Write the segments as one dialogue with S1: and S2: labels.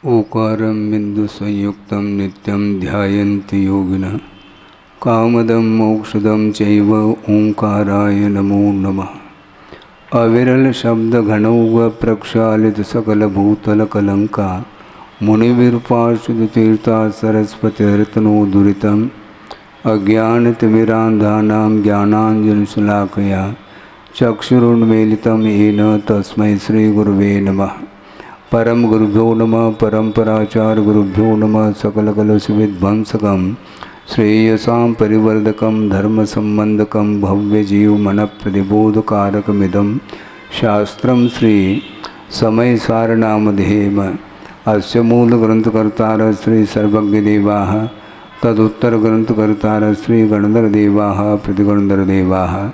S1: ओकारं बिन्दुसंयुक्तं नित्यं ध्यायन्ति योगिनः कामदं मोक्षदं चैव ओंकाराय नमो नमः। अविरल शब्द घनौघ प्रक्षालित सकल भूतल कलंका मुनिविरूपार्षद तीर्था सरस्वतीर्तनोदुरितम् अज्ञानतिमिरान्धानां ज्ञानाञ्जनशलाकया चक्षुरुन्मीलितं येन तस्मै श्रीगुरुवे नमः। परम गुरुभ्यो नमः। परम्पराचार्य गुरुभ्यो नमः। सकलकलुषविध्वंसकं श्रेयसां परिवर्धकं धर्मसंबंधकं भव्यजीवमनप्रतिबोधकारकमिदं शास्त्रं श्री समयसारनामधेयम्। अस्य मूलग्रन्थकर्तारः श्री सर्वज्ञदेवाः, तदुत्तरग्रन्थकर्तारः श्री गणधरदेवाः प्रतिगणधरदेवाः।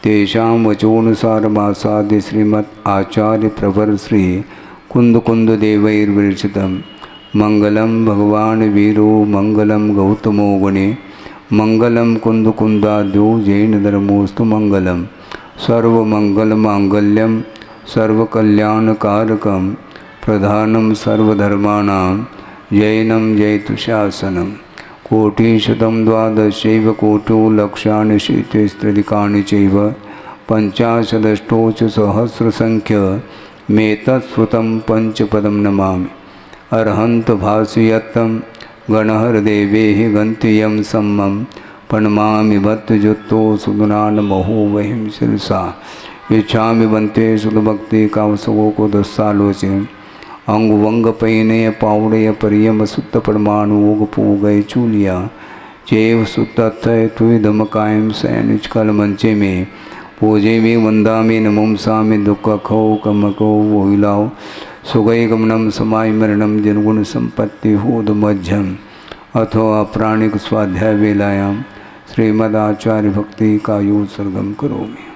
S1: तेषां वचोनुसारमासाद्य श्रीमद् आचार्यप्रवर श्री कुन्दकुन्ददेवैर्विरचितं मंगलम भगवान वीरो मंगलम गौतमो गुणे मंगलम कुन्दकुन्दाद्यो जैनधर्मोऽस्तु मंगलम सर्वमंगलमांगल्यं सर्वकल्याणकारकं प्रधानं सर्वधर्माणां जैनं जयतु शासनं। कोटिशतं द्वादशैव कोटो लक्षाणि शीतैस्त्रिदिकानि चैव पञ्चाशदष्टोच सहस्रसंख्य मेतत्श्रुतं पंचपदं नमामि। अर्हन्त भासयत्तं गणहरदेवेहि गन्त्ययं सम्मं प्रणमामि भक्तजुत्तो सुदुनानमहो वहिं शिरसा इच्छामि बन्ते सुदभक्ति कावसगो को दस्सालोचे अंगवंगपैनय पावड़य परियम सुत्त परमाणुग पूगय चूलिया चैव सुत्तथय तुय धमकायं सैनिचकल मंचे में पूजे में वंदा में नमुमसा में दुख खो कमको वोहिलाओ सुगई गमनम समाय मरणम जनगुण संपत्ति होद मध्यम अथो अप्राणिक स्वाध्याय वेलायाम श्रीमदाचार्य भक्ति का योग सर्गम करोमि।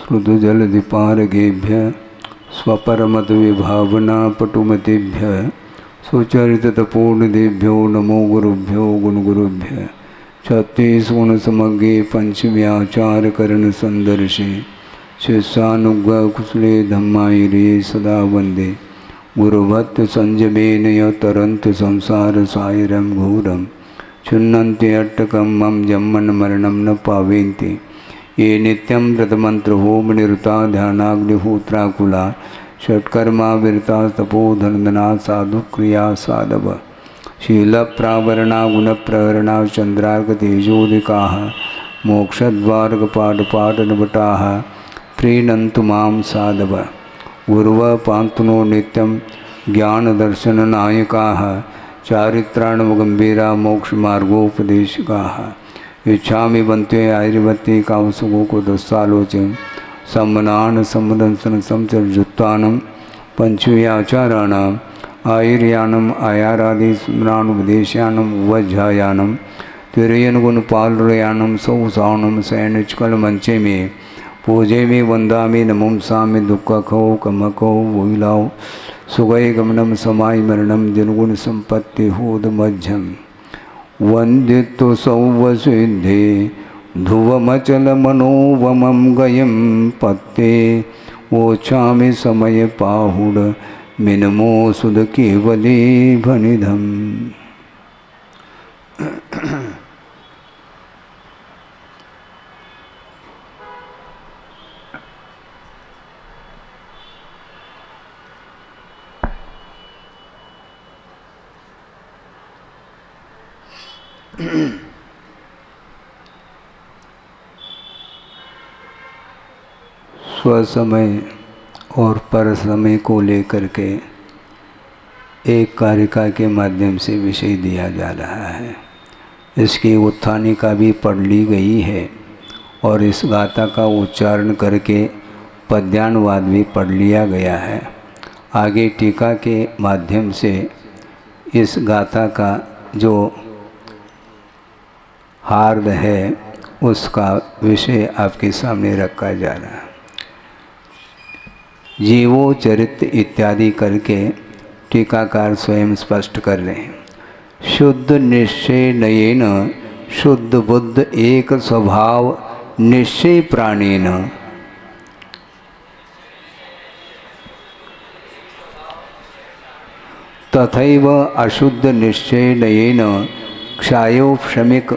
S1: श्रुतजलधिपारगेभ्य स्वपरमतविभावना पटुमतेभ्य सुचरितपूर्णदेभ्यो नमो गुरुभ्यो गुणगुरुभ्य। छत्तीसगुणसमग्रे पंचम्याचारकरणसंदर्शे शिष्यानुग्रहकुशले धम्मायिरे सदा वन्दे गुरुभक्त संयमेन तरन्त संसारसागरं घोरं छिन्नन्ति अट्टकं मम जन्मन मरणं न पावेन्ति ये नित्यं व्रतमंत्रहोम निरुता ध्यानाग्निहोत्राकुला षट्कर्मा विरता तपोधनदना साधुक्रिया साधव शीलप्रावरणा गुणप्रहरणा चंद्रार्कतेजोदिकाः मोक्षद्वारकपाटपाटनभटाः प्रीणन्तु मां साधव गुरुव पान्तुनो नित्यं ज्ञानदर्शननायकाः चारित्राणवगम्भीरा मोक्षमार्गोपदेशकाः। इच्छामि बन्ते आयुर्वती कावसुगो को दस्सालोचन सम्मनान सम्मदंसन समचरजुत्तानं पंचव्याचाराणाम् आयुर्यानम् आयारादि स्मरानुपदेशयानम् वज्झायानं तिरयनगुणपालयानं सौसानं सैनिचकल मंचे में पूजे में वंदा में नमुमसा में दुख खो कमको वोहिलाओ सुगय गमनम समाय मरणम जनगुण संपत्ति होद मध्यम वंदितो सौवसिद्धे ध्रुवमचल मनोवमं गयं पत्ते ओछामि समय पाहुड मिनमो सुध केवले भनिधम। स्वसमय और पर समय को लेकर के एक कारिका के माध्यम से विषय दिया जा रहा है। इसकी उत्थानिका भी पढ़ ली गई है और इस गाथा का उच्चारण करके पद्यानुवाद भी पढ़ लिया गया है। आगे टीका के माध्यम से इस गाथा का जो हार्द है उसका विषय आपके सामने रखा जा रहा है। जीवो चरित्र इत्यादि करके टीकाकार स्वयं स्पष्ट कर रहे हैं। शुद्ध निश्चय नयेन शुद्ध बुद्ध एक स्वभाव निश्चय प्राणेन तथैव अशुद्ध निश्चय नयेन क्षायोक्षमिक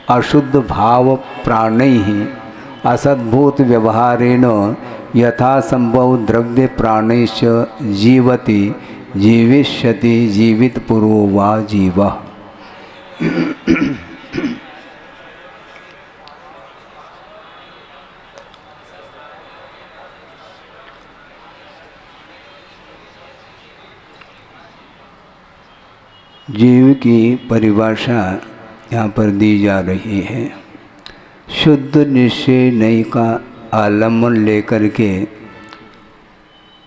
S1: अशुद्ध भाव प्राणैः असद्भूत व्यवहारेण यथा संभव द्रव्य प्राणैश्च जीवति जीविष्यति जीवित पूर्वो वा जीवः। जीव की परिभाषा यहाँ पर दी जा रही है। शुद्ध निश्चय नई का आलम्बन लेकर के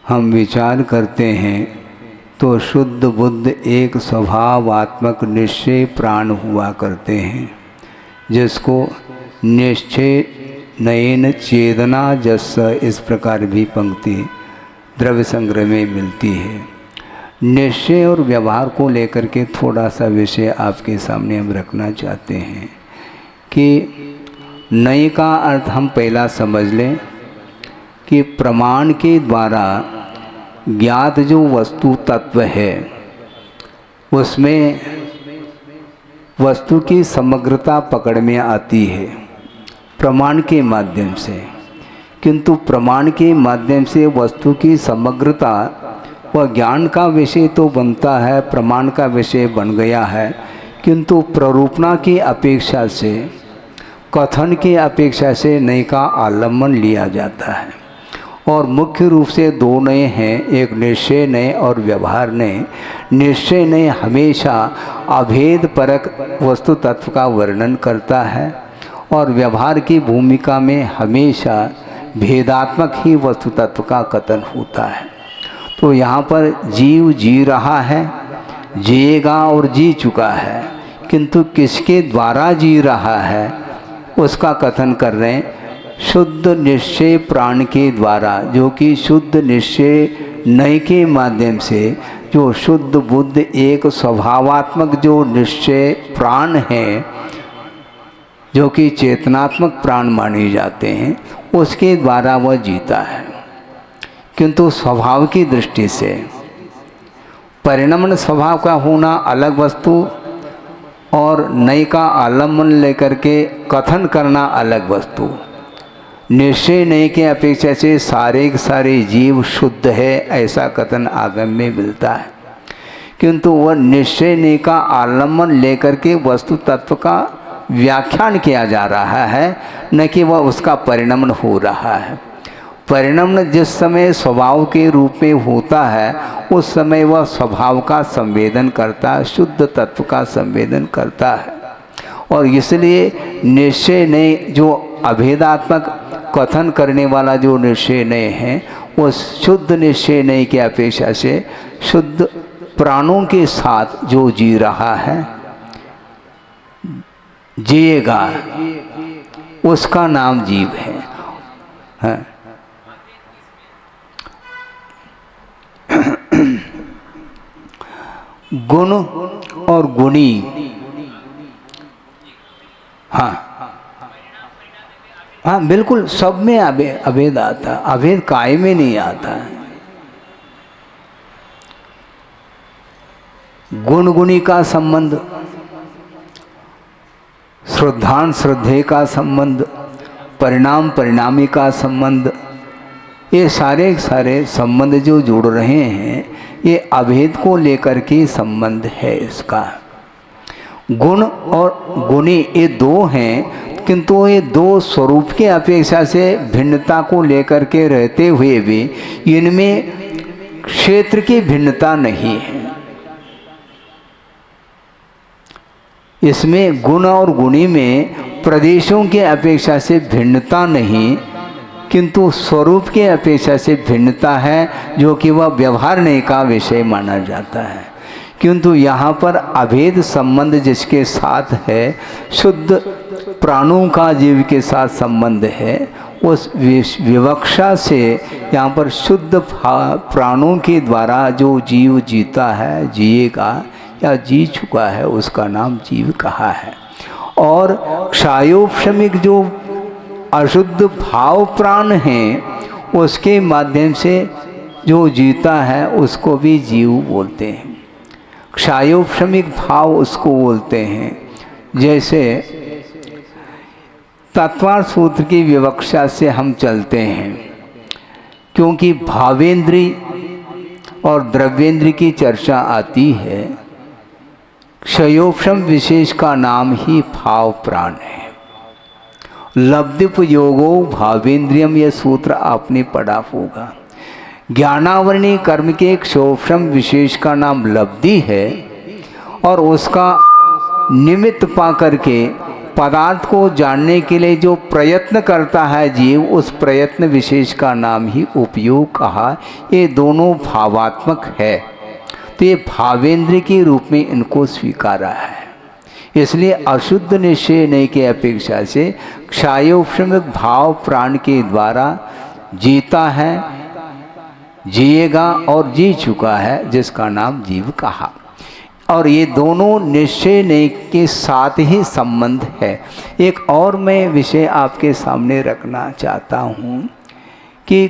S1: हम विचार करते हैं तो शुद्ध बुद्ध एक स्वभावात्मक निश्चय प्राण हुआ करते हैं, जिसको निश्चय नयन चेतना जस इस प्रकार भी पंक्ति द्रव्य संग्रह में मिलती है। निश्चय और व्यवहार को लेकर के थोड़ा सा विषय आपके सामने हम रखना चाहते हैं कि नई का अर्थ हम पहला समझ लें कि प्रमाण के द्वारा ज्ञात जो वस्तु तत्व है उसमें वस्तु की समग्रता पकड़ में आती है प्रमाण के माध्यम से, किंतु प्रमाण के माध्यम से वस्तु की समग्रता वह ज्ञान का विषय तो बनता है, प्रमाण का विषय बन गया है, किंतु प्ररूपणा की अपेक्षा से कथन की अपेक्षा से नए का आलम्बन लिया जाता है। और मुख्य रूप से दो नए हैं, एक निश्चय नए और व्यवहार नए। निश्चय नए हमेशा अभेद परक वस्तु तत्व का वर्णन करता है और व्यवहार की भूमिका में हमेशा भेदात्मक ही वस्तु तत्व का कथन होता है। तो यहाँ पर जीव जी रहा है, जिएगा और जी चुका है, किंतु किसके द्वारा जी रहा है उसका कथन कर रहे हैं। शुद्ध निश्चय प्राण के द्वारा, जो कि शुद्ध निश्चय नय के माध्यम से जो शुद्ध बुद्ध एक स्वभावात्मक जो निश्चय प्राण है, जो कि चेतनात्मक प्राण माने जाते हैं, उसके द्वारा वह जीता है। किंतु स्वभाव की दृष्टि से परिणमन स्वभाव का होना अलग वस्तु और नई का आलम्बन लेकर के कथन करना अलग वस्तु। निश्चय नई के अपेक्षा से सारे के सारे जीव शुद्ध है ऐसा कथन आगम में मिलता है, किंतु वह निश्चय नई का आलम्बन लेकर के वस्तु तत्व का व्याख्यान किया जा रहा है, न कि वह उसका परिणमन हो रहा है। परिणमन जिस समय स्वभाव के रूप में होता है उस समय वह स्वभाव का संवेदन करता है, शुद्ध तत्व का संवेदन करता है। और इसलिए निश्चय नय जो अभेदात्मक कथन करने वाला जो निश्चय नय है वो शुद्ध निश्चय नय की अपेक्षा से शुद्ध प्राणों के साथ जो जी रहा है, जिएगा, उसका नाम जीव है। गुण और गुणी, हाँ बिल्कुल, सब में अभेद आता है, अभेद काय में नहीं आता है। गुण गुणी का संबंध, श्रद्धान श्रद्धे का संबंध, परिणाम परिणामी का संबंध, ये सारे सारे संबंध जो जुड़ रहे हैं ये अभेद को लेकर के संबंध है इसका। गुण और गुणी ये दो हैं, किंतु ये दो स्वरूप के अपेक्षा से भिन्नता को लेकर के रहते हुए भी इनमें क्षेत्र की भिन्नता नहीं है। इसमें गुण और गुणी में प्रदेशों के अपेक्षा से भिन्नता नहीं, किंतु स्वरूप के अपेक्षा से भिन्नता है, जो कि वह व्यवहारने का विषय माना जाता है। किंतु यहाँ पर अभेद संबंध जिसके साथ है, शुद्ध प्राणों का जीव के साथ संबंध है, उस विवक्षा से यहाँ पर शुद्ध प्राणों के द्वारा जो जीव जीता है, जिएगा या जी चुका है, उसका नाम जीव कहा है। और क्षायोपशमिक जो अशुद्ध भाव प्राण हैं, उसके माध्यम से जो जीता है उसको भी जीव बोलते हैं। क्षायोपशमिक भाव उसको बोलते हैं। जैसे तत्वार्थ सूत्र की विवक्षा से हम चलते हैं, क्योंकि भावेंद्री और द्रव्येंद्र की चर्चा आती है। क्षयोपशम विशेष का नाम ही भाव प्राण है। लब्धिपयोगो भावेंद्रियम, यह सूत्र आपने पढ़ा होगा। ज्ञानावरणी कर्म के क्षयोपशम विशेष का नाम लब्धि है, और उसका निमित्त पा करके पदार्थ को जानने के लिए जो प्रयत्न करता है जीव, उस प्रयत्न विशेष का नाम ही उपयोग कहा। ये दोनों भावात्मक है, तो ये भावेंद्र के रूप में इनको स्वीकारा है। इसलिए अशुद्ध निश्चय के अपेक्षा से क्षायोपशमिक भाव प्राण के द्वारा जीता है, जिएगा और जी चुका है, जिसका नाम जीव कहा। और ये दोनों निश्चय के साथ ही संबंध है। एक और मैं विषय आपके सामने रखना चाहता हूँ कि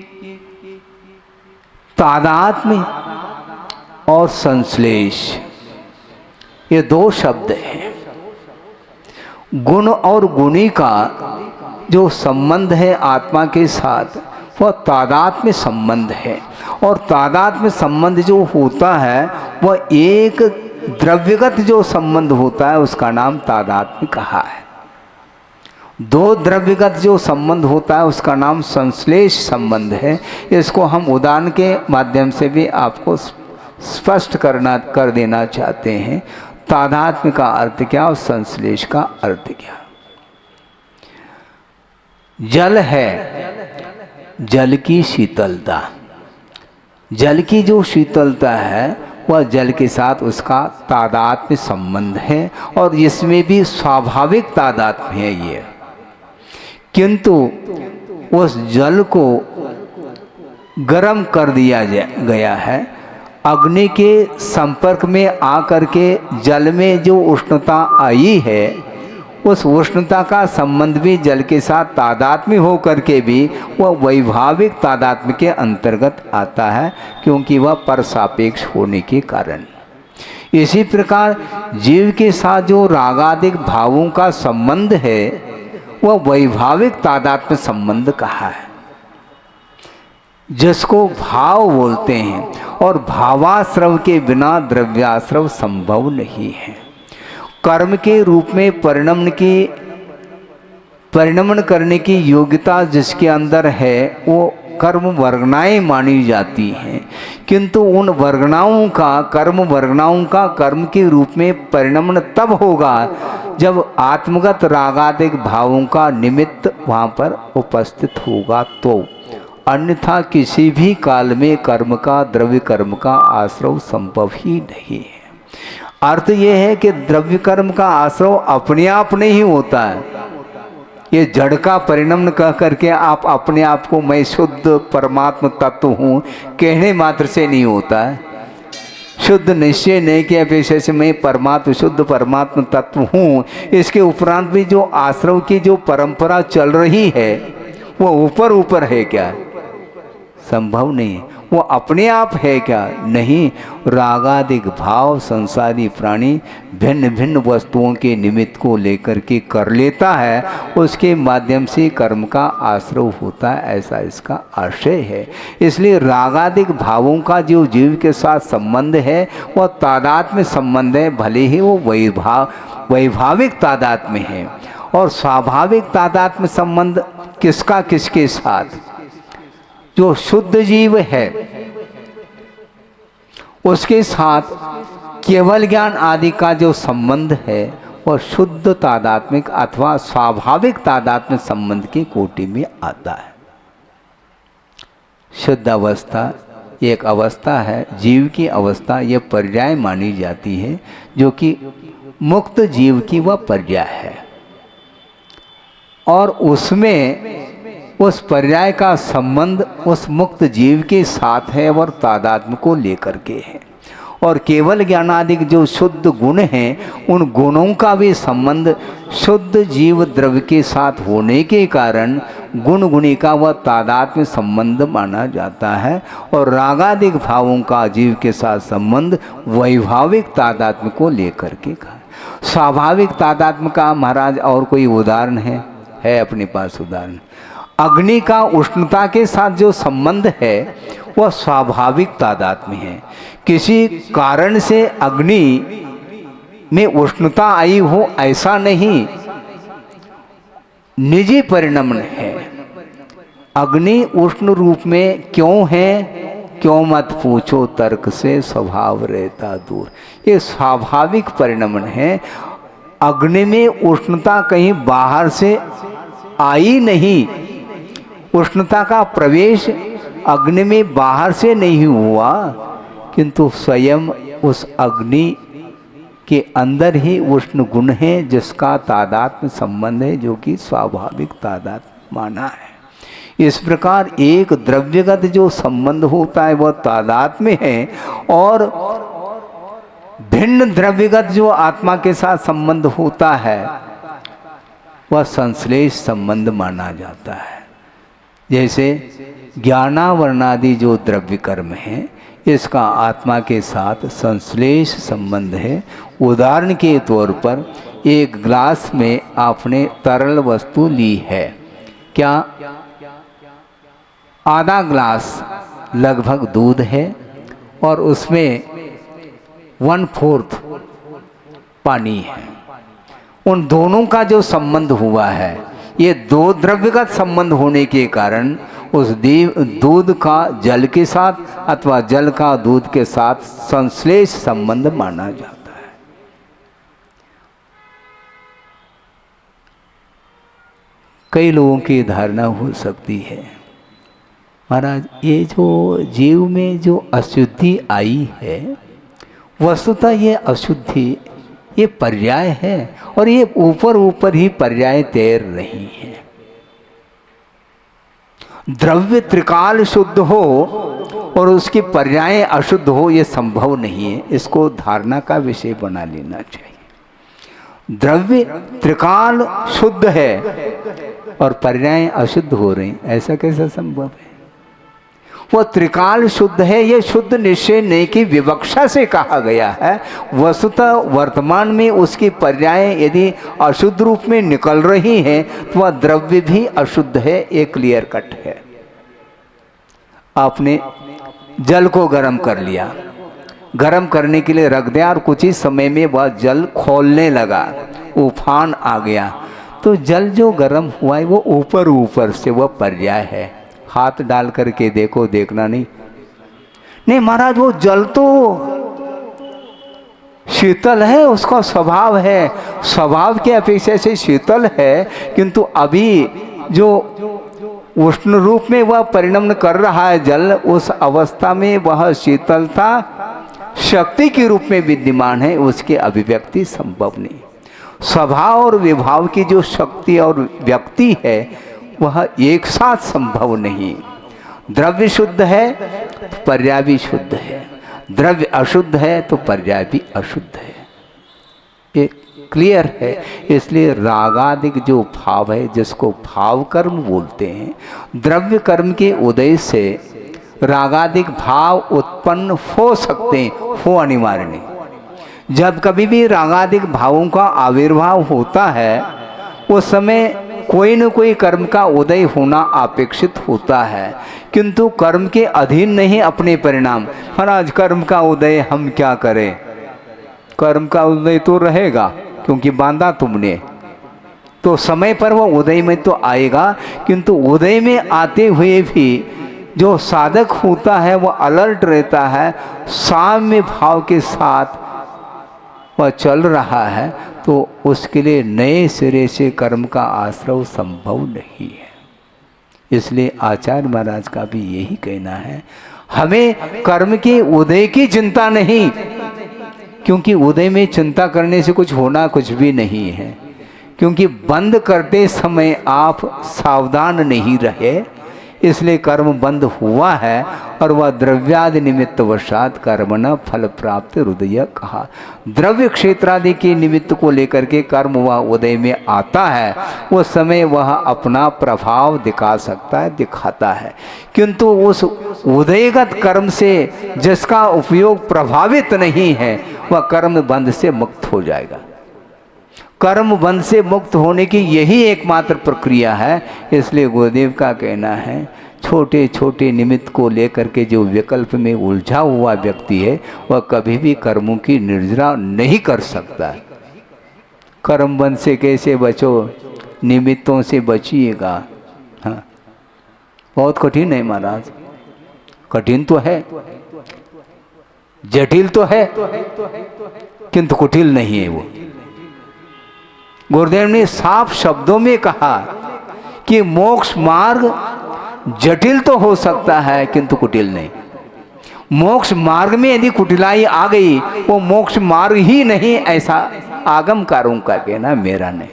S1: तादात्म्य और संश्लेष, ये दो शब्द हैं। गुण और गुणी का जो संबंध है आत्मा के साथ, वह तादात्म्य संबंध है। और तादात्म्य संबंध जो होता है, वह एक द्रव्यगत जो संबंध होता है, उसका नाम तादात्म्य कहा है। दो द्रव्यगत जो संबंध होता है, उसका नाम संश्लेष संबंध है। इसको हम उदाहरण के माध्यम से भी आपको स्पष्ट कर देना चाहते हैं। तादात्म्य का अर्थ क्या और संश्लेष का अर्थ क्या। जल है, जल की शीतलता, जल की जो शीतलता है वह जल के साथ उसका तादात्म्य संबंध है, और इसमें भी स्वाभाविक तादात्म्य है ये। किंतु उस जल को गर्म कर दिया गया है। अग्नि के संपर्क में आकर के जल में जो उष्णता आई है, उस उष्णता का संबंध भी जल के साथ तादात्म्य हो करके भी वह वैभाविक तादात्म्य के अंतर्गत आता है, क्योंकि वह परसापेक्ष होने के कारण। इसी प्रकार जीव के साथ जो रागादिक भावों का संबंध है, वह वैभाविक तादात्म्य संबंध कहा है, जिसको भाव बोलते हैं। और भावाश्रव के बिना द्रव्याश्रव संभव नहीं है। कर्म के रूप में परिणमन करने की योग्यता जिसके अंदर है, वो कर्म वर्गनाएं मानी जाती हैं। किंतु उन वर्गनाओं का कर्म के रूप में परिणमन तब होगा जब आत्मगत रागादिक भावों का निमित्त वहाँ पर उपस्थित होगा, तो अन्यथा किसी भी काल में कर्म का, द्रव्य कर्म का आश्रव संभव ही नहीं है। अर्थ यह है कि द्रव्य कर्म का आश्रव अपने आप नहीं होता है। ये जड़ का परिणाम कह करके आप अपने आप को मैं शुद्ध परमात्म तत्व हूँ कहने मात्र से नहीं होता है। शुद्ध निश्चय नहीं के अपेक्षा से मैं परमात्म शुद्ध परमात्म तत्व हूँ, इसके उपरांत भी जो आश्रव की जो परंपरा चल रही है, वो ऊपर है क्या? संभव नहीं। वो अपने आप है क्या? नहीं। रागादिक भाव संसारी प्राणी भिन्न भिन्न वस्तुओं के निमित्त को लेकर के कर लेता है, उसके माध्यम से कर्म का आश्रव होता है, ऐसा इसका आशय है। इसलिए रागादिक भावों का जो जीव के साथ संबंध है वह तादात्म्य संबंध है, भले ही वो वैभाविक तादात्म्य है। और स्वाभाविक तादात्म्य संबंध किसका किसके साथ? जो शुद्ध जीव है उसके साथ केवल ज्ञान आदि का जो संबंध है वह शुद्ध तादात्मिक अथवा स्वाभाविक तादात्म्य संबंध की कोटि में आता है। शुद्ध अवस्था एक अवस्था है, जीव की अवस्था, यह पर्याय मानी जाती है, जो कि मुक्त जीव की वह पर्याय है। और उसमें उस पर्याय का संबंध उस मुक्त जीव के साथ है और तादात्म्य को लेकर के है। और केवल ज्ञानादिक जो शुद्ध गुण हैं, उन गुणों का भी संबंध शुद्ध जीव द्रव्य के साथ होने के कारण गुण गुणी का वह तादात्म्य संबंध माना जाता है। और रागादिक भावों का जीव के साथ संबंध वैभाविक तादात्म्य को लेकर के कहा। स्वाभाविक तादात्म्य का महाराज और कोई उदाहरण है अपने पास उदाहरण। अग्नि का उष्णता के साथ जो संबंध है वह स्वाभाविक तादात्म्य है। किसी कारण से अग्नि में उष्णता आई हो ऐसा नहीं, निजी परिणमन है। अग्नि उष्ण रूप में क्यों है, क्यों मत पूछो, तर्क से स्वभाव रहता दूर। ये स्वाभाविक परिणमन है। अग्नि में उष्णता कहीं बाहर से आई नहीं, उष्णता का प्रवेश अग्नि में बाहर से नहीं हुआ, किंतु स्वयं उस अग्नि के अंदर ही उष्ण गुण है जिसका तादात्म्य संबंध है, जो कि स्वाभाविक तादात्म्य माना है। इस प्रकार एक द्रव्यगत जो संबंध होता है वह तादात्म्य है, और भिन्न द्रव्यगत जो आत्मा के साथ संबंध होता है वह संश्लेष संबंध माना जाता है। जैसे ज्ञानावरणादि जो द्रव्य कर्म है, इसका आत्मा के साथ संश्लेष संबंध है। उदाहरण के तौर पर एक ग्लास में आपने तरल वस्तु ली है, क्या आधा ग्लास लगभग दूध है और उसमें 1/4 पानी है। उन दोनों का जो संबंध हुआ है, ये दो द्रव्यगत संबंध होने के कारण उस दूध का जल के साथ अथवा जल का दूध के साथ संश्लेष संबंध माना जाता है। कई लोगों की धारणा हो सकती है, महाराज ये जो जीव में जो अशुद्धि आई है, वस्तुतः ये अशुद्धि ये पर्याय है और ये ऊपर ऊपर ही पर्याय तैर रही है। द्रव्य त्रिकाल शुद्ध हो और उसकी पर्याय अशुद्ध हो, ये संभव नहीं है। इसको धारणा का विषय बना लेना चाहिए। द्रव्य त्रिकाल शुद्ध है और पर्याय अशुद्ध हो रही, ऐसा कैसा संभव है? वह त्रिकाल शुद्ध है, यह शुद्ध निश्चय नहीं की विवक्षा से कहा गया है। वस्तुतः वर्तमान में उसकी पर्याय यदि अशुद्ध रूप में निकल रही हैं तो वह द्रव्य भी अशुद्ध है, ये क्लियर कट है। आपने जल को गर्म कर लिया, गर्म करने के लिए रख दिया और कुछ ही समय में वह जल खौलने लगा, उफान आ गया, तो जल जो गर्म हुआ है वो ऊपर ऊपर से वह पर्याय है। हाथ डाल करके देखो, देखना नहीं महाराज वो जल तो शीतल है, उसका स्वभाव है, स्वभाव के अपेक्षा से शीतल है, किंतु अभी जो उष्ण रूप में वह परिणमन कर रहा है जल, उस अवस्था में वह शीतलता शक्ति के रूप में विद्यमान है, उसकी अभिव्यक्ति संभव नहीं। स्वभाव और विभाव की जो शक्ति और व्यक्ति है वह एक साथ संभव नहीं। द्रव्य शुद्ध है तो पर्याय भी शुद्ध है, द्रव्य अशुद्ध है तो पर्याय भी अशुद्ध है, ये क्लियर है। इसलिए रागादिक जो भाव है, जिसको भाव कर्म बोलते हैं, द्रव्य कर्म के उदय से रागादिक भाव उत्पन्न हो सकते हैं, हो अनिवार्य नहीं। जब कभी भी रागादिक भावों का आविर्भाव होता है उस समय कोई न कोई कर्म का उदय होना अपेक्षित होता है, किंतु कर्म के अधीन नहीं अपने परिणाम। महाराज कर्म का उदय हम क्या करें, कर्म का उदय तो रहेगा क्योंकि बांधा तुमने, तो समय पर वो उदय में तो आएगा, किंतु उदय में आते हुए भी जो साधक होता है वह अलर्ट रहता है, साम्य भाव के साथ वह चल रहा है, तो उसके लिए नए सिरे से कर्म का आश्रय संभव नहीं है। इसलिए आचार्य महाराज का भी यही कहना है, हमें कर्म के उदय की चिंता नहीं, क्योंकि उदय में चिंता करने से कुछ होना कुछ भी नहीं है, क्योंकि बंद करते समय आप सावधान नहीं रहे, इसलिए कर्म बंद हुआ है और वह द्रव्यादि निमित्त वशात कर्मण फल प्राप्त हृदय कहा। द्रव्य क्षेत्रादि के निमित्त को लेकर के कर्म वह उदय में आता है, उस समय वह अपना प्रभाव दिखा सकता है, दिखाता है, किंतु उस उदयगत कर्म से जिसका उपयोग प्रभावित नहीं है वह कर्म बंध से मुक्त हो जाएगा। कर्म बंध से मुक्त होने की यही एकमात्र प्रक्रिया है। इसलिए गुरुदेव का कहना है, छोटे छोटे निमित्त को लेकर के जो विकल्प में उलझा हुआ व्यक्ति है वह कभी भी कर्मों की निर्जरा नहीं कर सकता। कर्म बंध से कैसे बचो, निमित्तों से बचिएगा। हाँ, बहुत कठिन है महाराज, कठिन तो है, जटिल तो है, किंतु कुटिल नहीं है वो। गुरुदेव ने साफ शब्दों में कहा कि मोक्ष मार्ग जटिल तो हो सकता है किंतु कुटिल नहीं। मोक्ष मार्ग में यदि कुटिलाई आ गई वो मोक्ष मार्ग ही नहीं, ऐसा आगमकारों का कहना, मेरा नहीं।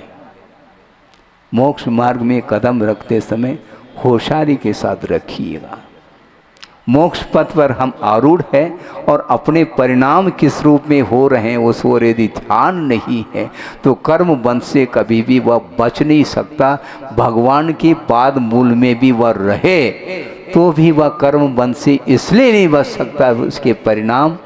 S1: मोक्ष मार्ग में कदम रखते समय होशियारी के साथ रखिएगा। मोक्ष पथ पर हम आरूढ़ हैं और अपने परिणाम किस रूप में हो रहे हैं उस ओर यदि ध्यान नहीं है तो कर्म बंध से कभी भी वह बच नहीं सकता। भगवान के पाद मूल में भी वह रहे तो भी वह कर्म बंध से इसलिए नहीं बच सकता, उसके परिणाम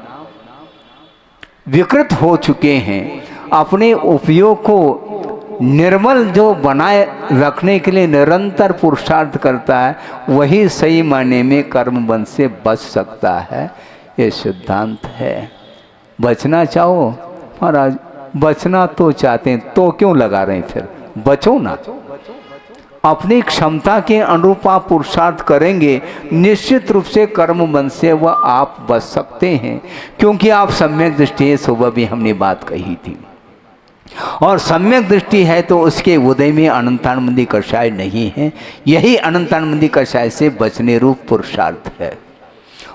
S1: विकृत हो चुके हैं। अपने उपयोग को निर्मल जो बनाए रखने के लिए निरंतर पुरुषार्थ करता है वही सही मायने में कर्म बंध से बच सकता है। ये सिद्धांत है। बचना चाहो महाराज, बचना तो चाहते हैं तो क्यों लगा रहे हैं, फिर बचो ना। अपनी क्षमता के अनुरूप आप पुरुषार्थ करेंगे, निश्चित रूप से कर्म बंध से वह आप बच सकते हैं, क्योंकि आप सम्यक दृष्टि है। सुबह भी हमने बात कही थी, और सम्यक दृष्टि है तो उसके उदय में अनंतानंदी कषाय नहीं है। यही अनंतानंदी कषाय से बचने रूप पुरुषार्थ है।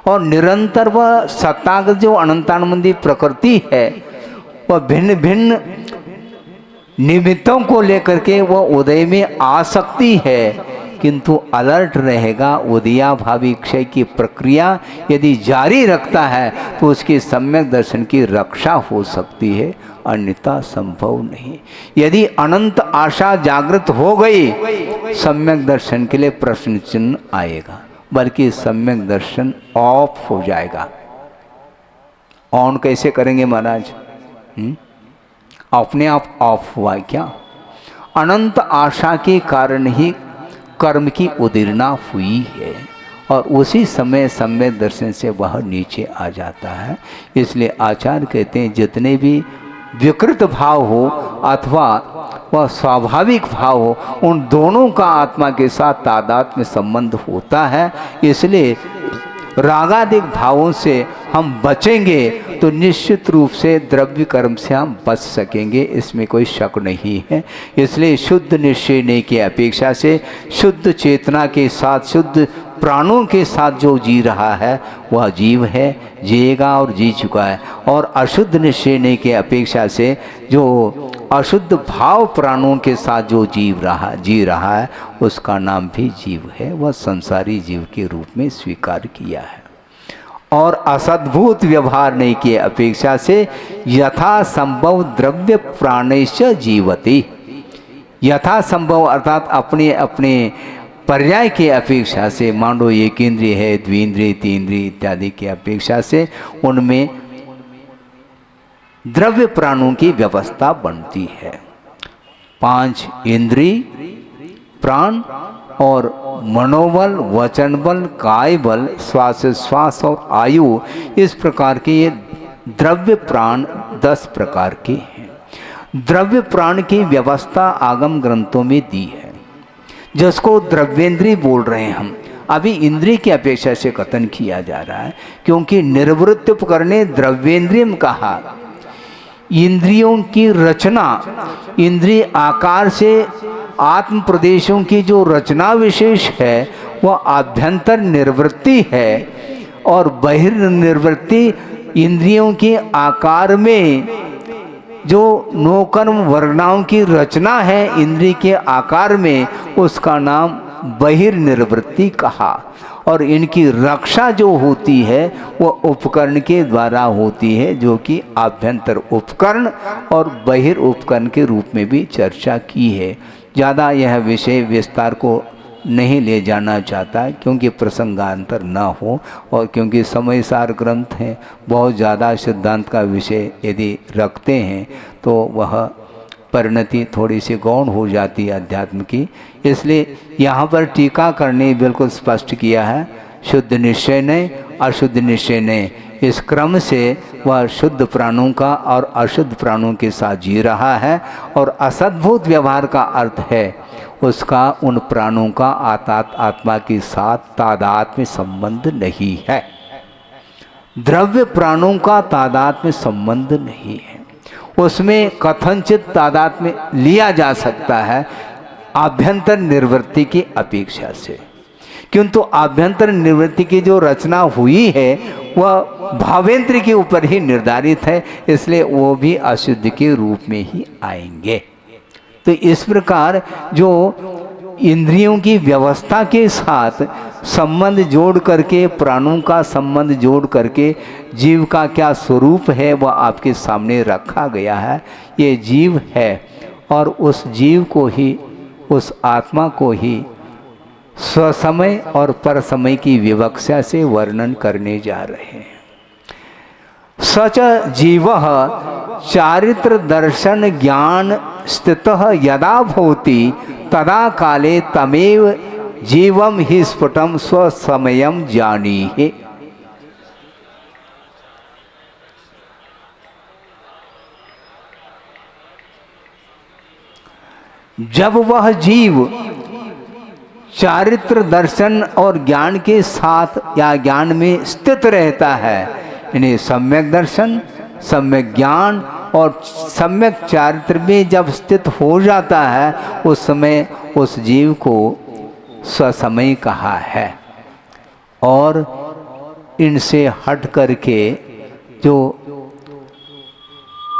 S1: और निरंतर वह सत्तागत जो अनंतानंदी प्रकृति है वह भिन्न भिन्न निमित्तों को लेकर के वह उदय में आ सकती है, किंतु अलर्ट रहेगा। उदयाभावी क्षय की प्रक्रिया यदि जारी रखता है तो उसके सम्यक दर्शन की रक्षा हो सकती है, अन्यथा संभव नहीं। यदि अनंत आशा जागृत हो गई सम्यक दर्शन के लिए प्रश्न चिन्ह आएगा, बल्कि सम्यक दर्शन ऑफ हो जाएगा। ऑन कैसे करेंगे महाराज? अपने आप ऑफ हुआ क्या? अनंत आशा के कारण ही कर्म की उदीर्णा हुई है और उसी समय सम्यक दर्शन से वह नीचे आ जाता है। इसलिए आचार्य कहते हैं जितने भी विकृत भाव हो अथवा वह स्वाभाविक भाव हो, उन दोनों का आत्मा के साथ तादात्म्य संबंध होता है। इसलिए रागादिक भावों से हम बचेंगे तो निश्चित रूप से द्रव्य कर्म से हम बच सकेंगे, इसमें कोई शक नहीं है। इसलिए शुद्ध निश्चय की अपेक्षा से शुद्ध चेतना के साथ शुद्ध प्राणों के साथ जो जी रहा है वह जीव है, जिएगा और जी चुका है। और अशुद्ध निश्चय की अपेक्षा से जो अशुद्ध भाव प्राणों के साथ जो जी रहा है उसका नाम भी जीव है, वह संसारी जीव के रूप में स्वीकार किया है। और असद्भुत व्यवहार नहीं की अपेक्षा से यथा संभव द्रव्य प्राणेश जीवति, यथा संभव अर्थात अपने अपने पर्याय के अपेक्षा से, मान लो एक इंद्रिय है, द्विंद्रिय, तीन्द्रिय इत्यादि की अपेक्षा से उनमें द्रव्य प्राणों की व्यवस्था बनती है। 5 इंद्रिय, प्राण और मनोबल, वचन बल, काय बल, श्वास और आयु, इस प्रकार के ये द्रव्य प्राण 10 प्रकार के हैं। द्रव्य प्राण की व्यवस्था आगम ग्रंथों में दी है, जिसको द्रव्येंद्रिय बोल रहे हैं हम। अभी इंद्रिय की अपेक्षा से कथन किया जा रहा है, क्योंकि निर्वृत्त उपकरणे द्रव्येंद्रियम कहा। इंद्रियों की रचना इंद्रिय आकार से आत्म प्रदेशों की जो रचना विशेष है वह आभ्यंतर निर्वृत्ति है और बहिर्निर्वृत्ति इंद्रियों के आकार में जो नौकर्म वर्णाओं की रचना है इंद्रिय के आकार में, उसका नाम बहिर्निर्वृत्ति कहा। और इनकी रक्षा जो होती है वह उपकरण के द्वारा होती है, जो कि आभ्यंतर उपकरण और बहिर उपकरण के रूप में भी चर्चा की है। ज़्यादा यह विषय विस्तार को नहीं ले जाना चाहता क्योंकि प्रसंगांतर न हो और क्योंकि समय सार ग्रंथ हैं, बहुत ज़्यादा सिद्धांत का विषय यदि रखते हैं तो वह परिणति थोड़ी सी गौण हो जाती है अध्यात्म की। इसलिए यहाँ पर टीकाकर ने बिल्कुल स्पष्ट किया है, शुद्ध निश्चय ने अशुद्ध निश्चय ने, इस क्रम से वह शुद्ध प्राणों का और अशुद्ध प्राणों के साथ जी रहा है। और असद्भूत व्यवहार का अर्थ है उसका उन प्राणों का आत्मा के साथ तादात्म्य संबंध नहीं है, द्रव्य प्राणों का तादात्म्य संबंध नहीं है। उसमें कथनचित तादात्म्य लिया जा सकता है आभ्यंतर निर्वृत्ति की अपेक्षा से, किंतु आभ्यंतर निर्वृत्ति की जो रचना हुई है वह भावेंद्र के ऊपर ही निर्धारित है, इसलिए वो भी अशुद्ध के रूप में ही आएंगे। तो इस प्रकार जो इंद्रियों की व्यवस्था के साथ संबंध जोड़ करके, प्राणों का संबंध जोड़ करके जीव का क्या स्वरूप है वह आपके सामने रखा गया है। ये जीव है और उस जीव को ही, उस आत्मा को ही स्वसमय और परसमय की विवक्षा से वर्णन करने जा रहे हैं। सच जीवः चारित्र दर्शन ज्ञान स्थितः यदा भवति तदा काले तमेव जीवम हि स्फुटम स्वसमयम जानीहि। जब वह जीव चारित्र दर्शन और ज्ञान के साथ या ज्ञान में स्थित रहता है, यानी सम्यक दर्शन, सम्यक ज्ञान और सम्यक चारित्र में जब स्थित हो जाता है, उस समय उस जीव को स्वसमय कहा है। और इनसे हट करके जो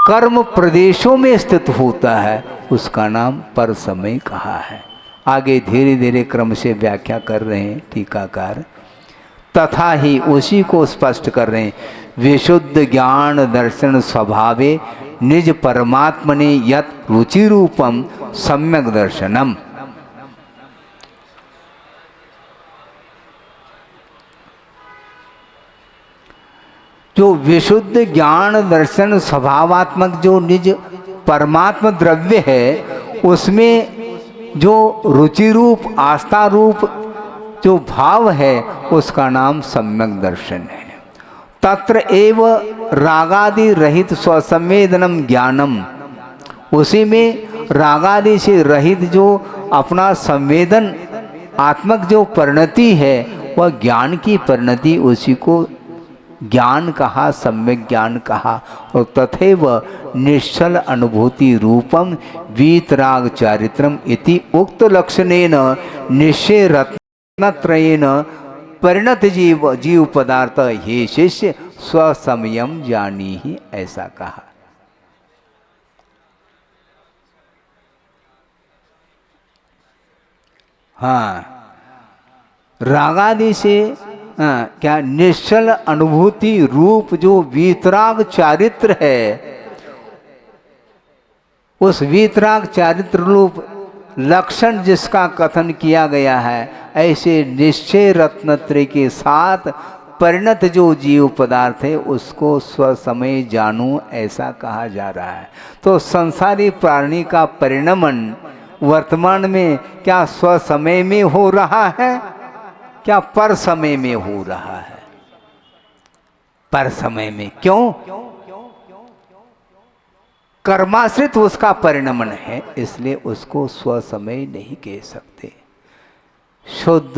S1: कर्म प्रदेशों में स्थित होता है उसका नाम परसमय कहा है। आगे धीरे धीरे क्रम से व्याख्या कर रहे हैं टीकाकार। तथा ही उसी को स्पष्ट कर रहे हैं, विशुद्ध ज्ञान दर्शन स्वभावे निज परमात्मने यत रुचि रूपम सम्यक दर्शनम। जो विशुद्ध ज्ञान दर्शन स्वभावात्मक जो निज परमात्म द्रव्य है, उसमें जो रुचि रूप आस्था रूप जो भाव है उसका नाम सम्यक दर्शन है। तत्र एव रागादि रहित स्वसंवेदनम ज्ञानम, उसी में रागादि से रहित जो अपना संवेदन आत्मक जो परिणति है वह ज्ञान की परिणति, उसी को ज्ञान कहा, सम्यक ज्ञान कहा। और तथैव निश्चल अनुभूति रूपम वीतराग चारित्रम इति उक्त लक्षणेन निश्चय रत्नत्रयेन परिणत जीव पदार्थ हे शिष्य स्वसमयम जानी ही, ऐसा कहा। हाँ, रागादि से क्या निश्चल अनुभूति रूप जो वीतराग चारित्र है, उस वीतराग चारित्र रूप लक्षण जिसका कथन किया गया है, ऐसे निश्चय रत्नत्रय के साथ परिणत जो जीव पदार्थ है उसको स्वसमय जानू, ऐसा कहा जा रहा है। तो संसारी प्राणी का परिणमन वर्तमान में क्या स्वसमय में हो रहा है, क्या पर समय में हो रहा है? पर समय में। क्यों? कर्माश्रित उसका परिणमन है, इसलिए उसको स्वसमय नहीं कह सकते। शुद्ध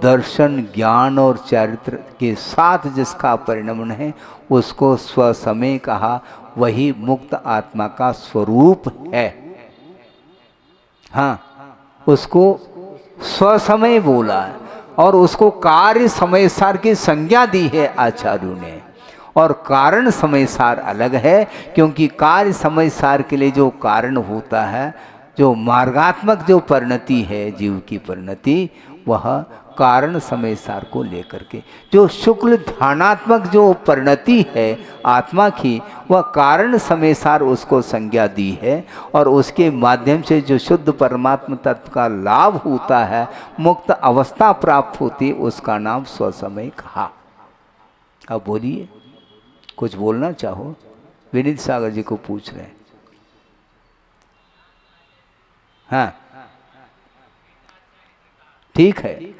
S1: दर्शन ज्ञान और चरित्र के साथ जिसका परिणमन है उसको स्वसमय कहा, वही मुक्त आत्मा का स्वरूप है। हाँ, उसको स्वसमय बोला है और उसको कार्य समय सार की संज्ञा दी है आचार्यों ने। और कारण समय सार अलग है, क्योंकि कार्य समय सार के लिए जो कारण होता है, जो मार्गात्मक जो परिणति है जीव की परिणति, वह कारण समय सार को लेकर के, जो शुक्ल ध्यानात्मक जो परिणति है आत्मा की, वह कारण समय सार उसको संज्ञा दी है। और उसके माध्यम से जो शुद्ध परमात्मा तत्व का लाभ होता है, मुक्त अवस्था प्राप्त होती, उसका नाम स्वसमय कहा। अब बोलिए, कुछ बोलना चाहो? विनीत सागर जी को पूछ रहे हैं। हाँ, ठीक है,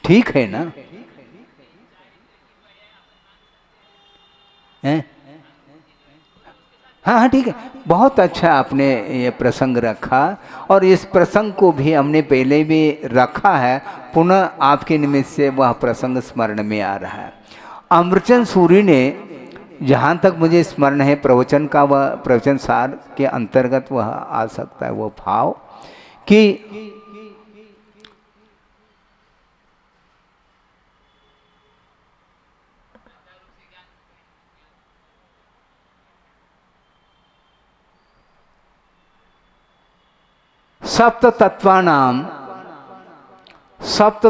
S1: ठीक है ना? हैं? हाँ हाँ, ठीक है। बहुत अच्छा आपने ये प्रसंग रखा, और इस प्रसंग को भी हमने पहले भी रखा है, पुनः आपके निमित्त से वह प्रसंग स्मरण में आ रहा है। अमृतचंद सूरी ने, जहाँ तक मुझे स्मरण है, प्रवचन का वह प्रवचन सार के अंतर्गत वह आ सकता है, वह भाव कि सप्त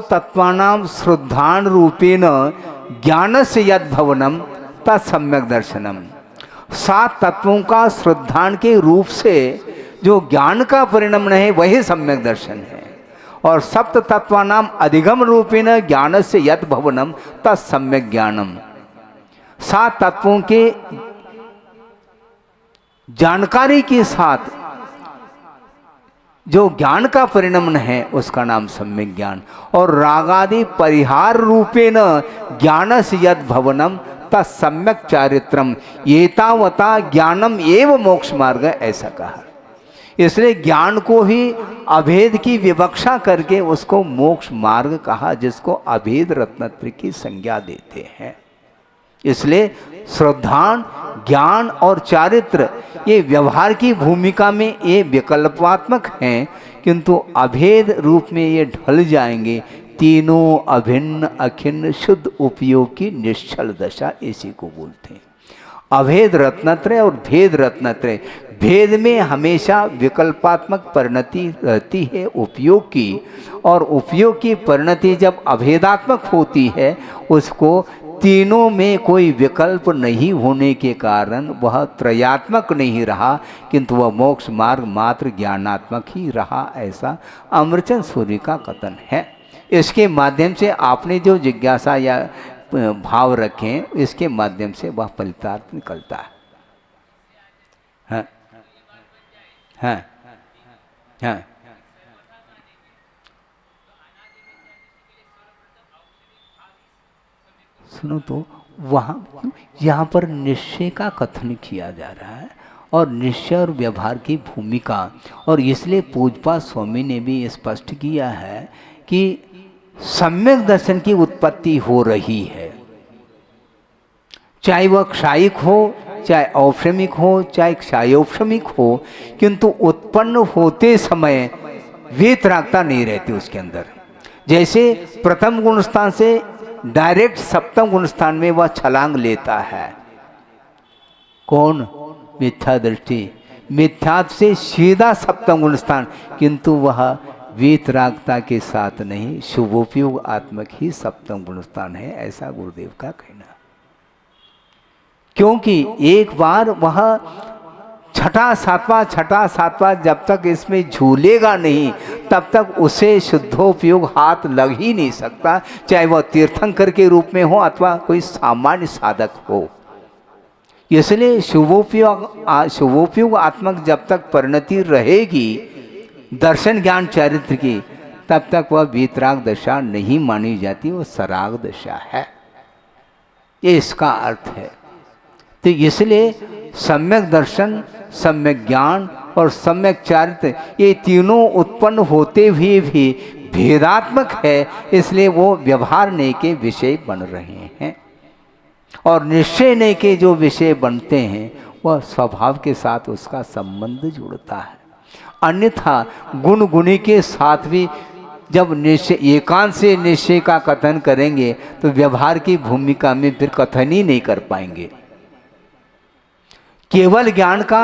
S1: तत्वानां श्रद्धान रूपेण ज्ञान से यद भवनम तत्सम्यक दर्शनम। 7 तत्वों का श्रद्धान के रूप से जो ज्ञान का परिणाम है, वही सम्यक दर्शन है। और सप्त तत्वानां अधिगम रूपेण ज्ञान से यद भवनम तत्सम्यक ज्ञानम। 7 तत्वों के जानकारी के साथ जो ज्ञान का परिणाम है, उसका नाम सम्यक ज्ञान। और रागादि परिहार रूपेण ज्ञान से यद भवनम तत्सम्यक चारित्रम एतावता ज्ञानम एव मोक्ष मार्ग, ऐसा कहा। इसलिए ज्ञान को ही अभेद की विवक्षा करके उसको मोक्ष मार्ग कहा, जिसको अभेद रत्नत्र की संज्ञा देते हैं। इसलिए श्रद्धान, ज्ञान और चारित्र ये व्यवहार की भूमिका में ये विकल्पात्मक हैं, किंतु अभेद रूप में ये ढल जाएंगे। तीनों अभिन्न अखिन्न शुद्ध उपयोग की निश्चल दशा, इसी को बोलते हैं। अभेद रत्नत्रय और भेद रत्नत्रय, भेद में हमेशा विकल्पात्मक परिणति रहती है उपयोग की, और उपयोग की परिणति जब अभेदात्मक होती है, उसको तीनों में कोई विकल्प नहीं होने के कारण वह त्रयात्मक नहीं रहा, किंतु वह मोक्ष मार्ग मात्र ज्ञानात्मक ही रहा, ऐसा अमृतचंद सूरी का कथन है। इसके माध्यम से आपने जो जिज्ञासा या भाव रखें, इसके माध्यम से वह फलितार्थ निकलता है। हाँ हाँ हाँ, सुनो तो, वहाँ यहाँ पर निश्चय का कथन किया जा रहा है, और निश्चय और व्यवहार की भूमिका। और इसलिए पूज्यपाद स्वामी ने भी स्पष्ट किया है कि सम्यक दर्शन की उत्पत्ति हो रही है, चाहे वह क्षायिक हो, चाहे औपशमिक हो, चाहे क्षायोपशमिक हो, किंतु उत्पन्न होते समय वेतरागता नहीं रहती उसके अंदर। जैसे प्रथम गुण स्थान से डायरेक्ट सप्तम गुण स्थान में वह छलांग लेता है, कौन? मिथ्या दृष्टि। मिथ्या से सीधा सप्तम गुण स्थान, किंतु वह वीतरागता के साथ नहीं, शुभोपयोग आत्मक ही सप्तम गुण स्थान है, ऐसा गुरुदेव का कहना। क्योंकि एक बार वह छठा सातवां जब तक इसमें झूलेगा नहीं, तब तक उसे शुद्धोपयोग हाथ लग ही नहीं सकता, चाहे वह तीर्थंकर के रूप में हो अथवा कोई सामान्य साधक हो। इसलिए शुभोपयोग आत्मक जब तक परिणति रहेगी दर्शन ज्ञान चरित्र की, तब तक वह वीतराग दशा नहीं मानी जाती, वह सराग दशा है। ये इसका अर्थ है। तो इसलिए सम्यक दर्शन, सम्यक ज्ञान और सम्यक चारित्र, ये तीनों उत्पन्न होते हुए भी भेदात्मक है, इसलिए वो व्यवहार ने के विषय बन रहे हैं। और निश्चय ने के जो विषय बनते हैं वह स्वभाव के साथ उसका संबंध जुड़ता है। अन्यथा गुण गुणी के साथ भी जब निश्चय एकांत से निश्चय का कथन करेंगे तो व्यवहार की भूमिका में फिर कथन ही नहीं कर पाएंगे। केवल ज्ञान का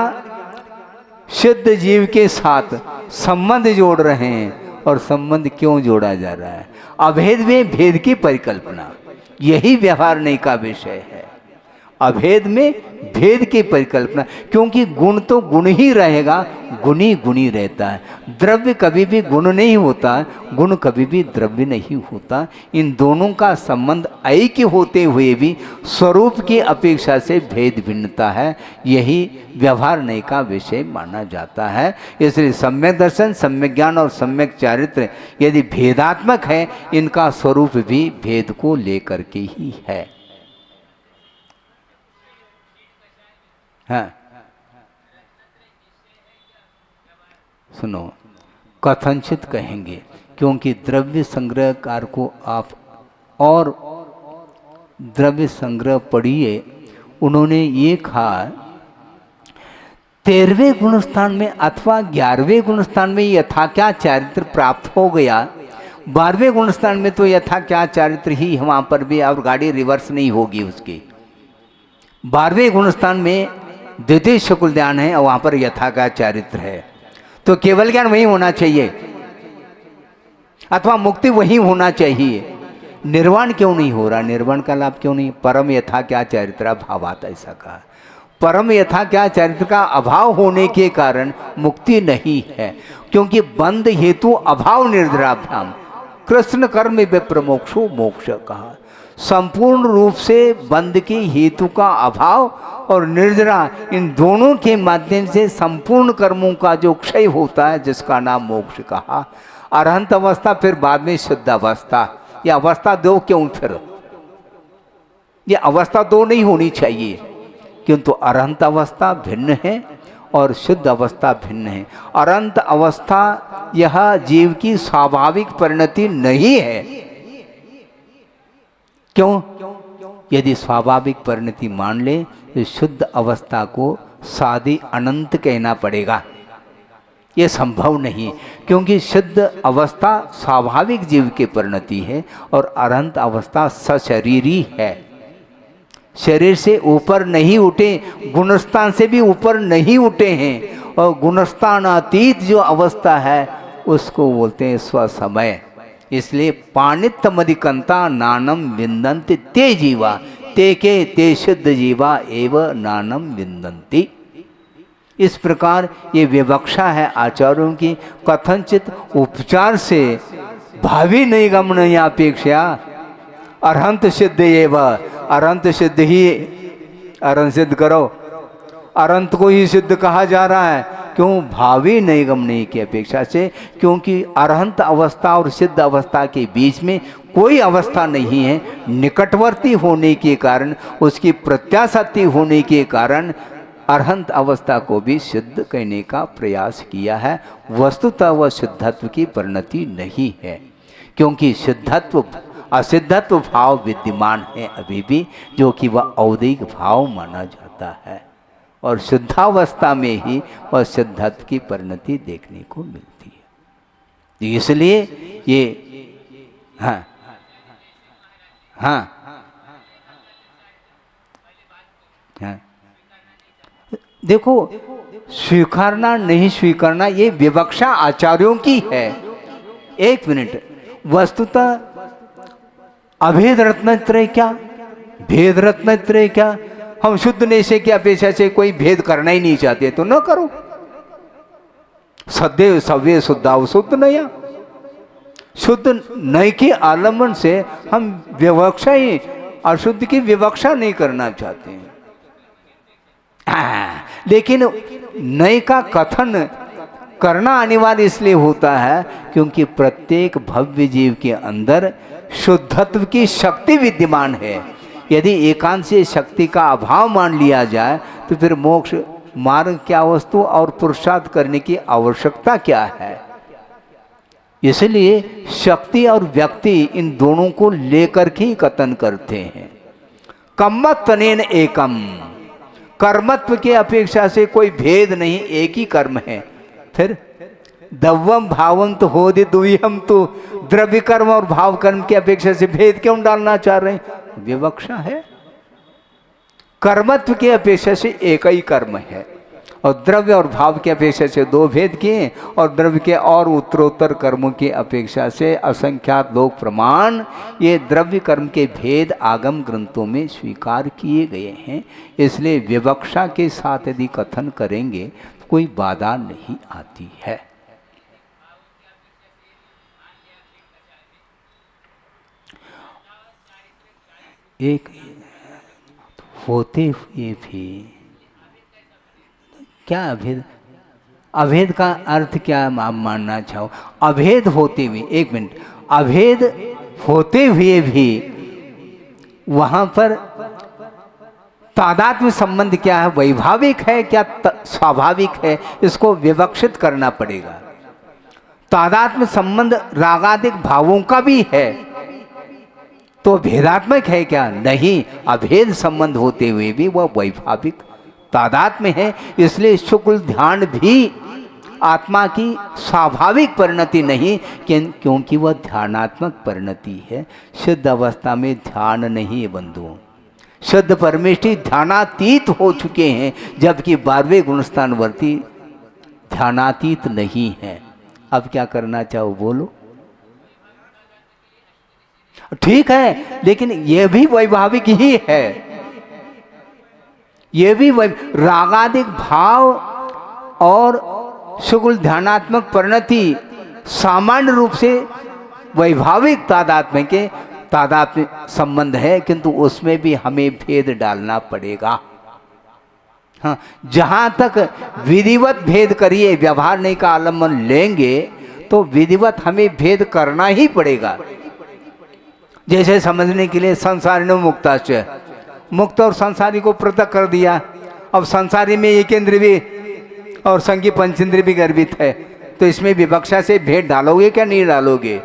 S1: शुद्ध जीव के साथ संबंध जोड़ रहे हैं, और संबंध क्यों जोड़ा जा रहा है? अभेद में भेद की परिकल्पना, यही व्यवहार नहीं का विषय है। अभेद में भेद की परिकल्पना, क्योंकि गुण तो गुण ही रहेगा, गुणी गुणी रहता है। द्रव्य कभी भी गुण नहीं होता, गुण कभी भी द्रव्य नहीं होता। इन दोनों का संबंध ऐक्य होते हुए भी स्वरूप की अपेक्षा से भेद भिन्नता है, यही व्यवहार नहीं का विषय माना जाता है। इसलिए सम्यक दर्शन, सम्यक ज्ञान और सम्यक चारित्र यदि भेदात्मक है, इनका स्वरूप भी भेद को लेकर के ही है। हाँ, सुनो, कथनचित कहेंगे, क्योंकि द्रव्य संग्रहकार को आप और द्रव्य संग्रह पढ़िए। उन्होंने ये कहा 13वें गुणस्थान में अथवा 11वें गुणस्थान में यथा क्या चारित्र प्राप्त हो गया, 12वें गुणस्थान में तो यथा क्या चारित्र ही वहाँ पर भी, और गाड़ी रिवर्स नहीं होगी उसकी। 12वें गुणस्थान में द्वितीय शुक्ल ध्यान है और वहाँ पर यथा का चारित्र है, तो केवल ज्ञान वही होना चाहिए अथवा मुक्ति वही होना चाहिए। निर्वाण क्यों नहीं हो रहा? निर्वाण का लाभ क्यों नहीं? परम यथा क्या चारित्र भावात, ऐसा कहा। परम यथा क्या चरित्र का अभाव होने के कारण मुक्ति नहीं है, क्योंकि बंध हेतु अभाव निर्द्राभ्याम कृष्ण कर्म विप्रमोक्षो मोक्ष कहा। संपूर्ण रूप से बंध के हेतु का अभाव और निर्जरा, इन दोनों के माध्यम से संपूर्ण कर्मों का जो क्षय होता है, जिसका नाम मोक्ष कहा। अरहंत अवस्था, फिर बाद में शुद्ध अवस्था। यह अवस्था दो क्यों? फिर यह अवस्था दो नहीं होनी चाहिए, किंतु अरहंत अवस्था भिन्न है और शुद्ध अवस्था भिन्न है। अरहंत अवस्था यह जीव की स्वाभाविक परिणति नहीं है। क्यों? यदि स्वाभाविक परिणति मान ले तो शुद्ध अवस्था को सादी अनंत कहना पड़ेगा। यह संभव नहीं, क्योंकि शुद्ध अवस्था स्वाभाविक जीव की परिणति है और अरहंत अवस्था सशरीरी है। शरीर से ऊपर नहीं उठे, गुणस्थान से भी ऊपर नहीं उठे हैं, और गुणस्थान अतीत जो अवस्था है उसको बोलते हैं स्वसमय। इसलिए पाणित मदिकंता नानम विंदन्ति ते जीवा, ते के ते शुद्ध जीवा एव नानम विंदन्ति। इस प्रकार ये विवक्षा है आचार्यों की। कथनचित उपचार से भावी निगमन अपेक्षा अरहंत सिद्ध एव, अरहंत सिद्ध ही, अरहंत सिद्ध करो, अरहंत को ही सिद्ध कहा जा रहा है। क्यों? भावी नैगमन की अपेक्षा से, क्योंकि अरहंत अवस्था और सिद्ध अवस्था के बीच में कोई अवस्था नहीं है। निकटवर्ती होने के कारण, उसकी प्रत्याशक्ति होने के कारण अरहंत अवस्था को भी सिद्ध करने का प्रयास किया है। वस्तुतः वह शुद्धत्व की परिणति नहीं है, क्योंकि शुद्धत्व असिद्धत्व भाव विद्यमान है अभी भी, जो कि वह औदिक भाव माना जाता है, और शुद्धावस्था में ही वह सिद्धत्व की परिणति देखने को मिलती है। इसलिए ये हाँ हाँ हाँ देखो, स्वीकारना नहीं स्वीकारना ये विवक्षा आचार्यों की है। एक मिनट, वस्तुतः अभेद रत्नत्रय क्या, भेद रत्नत्रय क्या? हम शुद्ध निश्चय की अपेक्षा से कोई भेद करना ही नहीं चाहते तो न करो। सदैव सव्य शुद्धाव शुद्ध नया, शुद्ध नय के आलम्बन से हम विवक्षा ही अशुद्ध की विवक्षा नहीं करना चाहते हैं। लेकिन नय का कथन करना अनिवार्य इसलिए होता है क्योंकि प्रत्येक भव्य जीव के अंदर शुद्धत्व की शक्ति विद्यमान है। यदि एकांत से शक्ति का अभाव मान लिया जाए तो फिर मोक्ष मार्ग क्या वस्तु और पुरुषार्थ करने की आवश्यकता क्या है? इसलिए शक्ति और व्यक्ति इन दोनों को लेकर के कथन करते हैं। कम्मत्तनेन एकम, कर्मत्व के अपेक्षा से कोई भेद नहीं, एक ही कर्म है। फिर दव्वम भावम तो हो दे दुविहम, तो द्रव्य कर्म और भाव कर्म की अपेक्षा से भेद क्यों डालना चाह रहे हैं? विवक्षा है। कर्मत्व की अपेक्षा से एक ही कर्म है और द्रव्य और भाव की अपेक्षा से दो भेद किए, और द्रव्य के और उत्तरोत्तर कर्मों की अपेक्षा से असंख्यात लोक प्रमाण ये द्रव्य कर्म के भेद आगम ग्रंथों में स्वीकार किए गए हैं। इसलिए विवक्षा के साथ यदि कथन करेंगे तो कोई बाधा नहीं आती है। एक होते हुए भी क्या अभेद? अभेद का अर्थ क्या आप मानना चाहो? अभेद होते हुए, एक मिनट, अभेद होते हुए भी वहां पर तादात्म्य संबंध क्या है? वैभाविक है क्या स्वाभाविक है? इसको विवक्षित करना पड़ेगा। तादात्म्य संबंध रागादिक भावों का भी है तो भेदात्मक है क्या? नहीं, अभेद संबंध होते हुए भी वह वैभाविक तादात्म्य है। इसलिए शुक्ल ध्यान भी आत्मा की स्वाभाविक परिणति नहीं, क्योंकि वह ध्यानात्मक परिणति है। शुद्ध अवस्था में ध्यान नहीं है बंधुओं। शुद्ध परमेष्ठी ध्यानातीत हो चुके हैं, जबकि 12वें गुणस्थानवर्ती ध्यानातीत नहीं है। अब क्या करना चाहो बोलो? ठीक है, लेकिन यह भी वैभाविक ही है। यह भी रागादिक भाव और शुक्ल ध्यानात्मक परिणति सामान्य रूप से वैभाविक तादात्म्य के तादात्म्य संबंध है, किंतु उसमें भी हमें भेद डालना पड़ेगा। हाँ, जहां तक विधिवत भेद करिए, व्यवहार नहीं का आलम्बन लेंगे तो विधिवत हमें भेद करना ही पड़ेगा। जैसे समझने के लिए संसारिणो मुक्ताश्च, मुक्त और संसारी को पृथक कर दिया। अब संसारी में एक इंद्रिय भी और संगी पंचेंद्रिय भी गर्भित है, तो इसमें विवक्षा से भेद डालोगे क्या? नहीं डालोगे,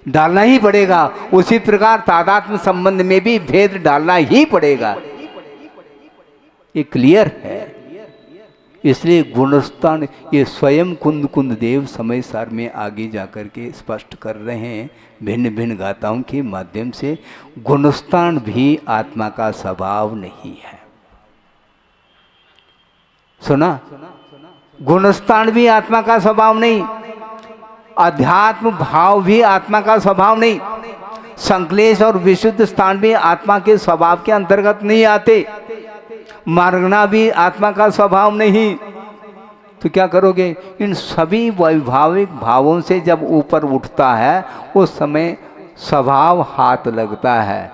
S1: डालना ही पड़ेगा। उसी प्रकार तादात्म्य संबंध में भी भेद डालना ही पड़ेगा। ये क्लियर है। इसलिए गुणस्थान ये स्वयं कुंद कुंद देव समय सार में आगे जाकर के स्पष्ट कर रहे हैं भिन्न भिन्न गाथाओं के माध्यम से। गुणस्थान भी आत्मा का स्वभाव नहीं है। सुना? गुणस्थान भी आत्मा का स्वभाव नहीं, अध्यात्म भाव भी आत्मा का स्वभाव नहीं, संक्लेश और विशुद्ध स्थान भी आत्मा के स्वभाव के अंतर्गत नहीं आते, मार्गना भी आत्मा का स्वभाव नहीं। तो क्या करोगे? इन सभी वैभाविक भावों से जब ऊपर उठता है उस समय स्वभाव हाथ लगता है।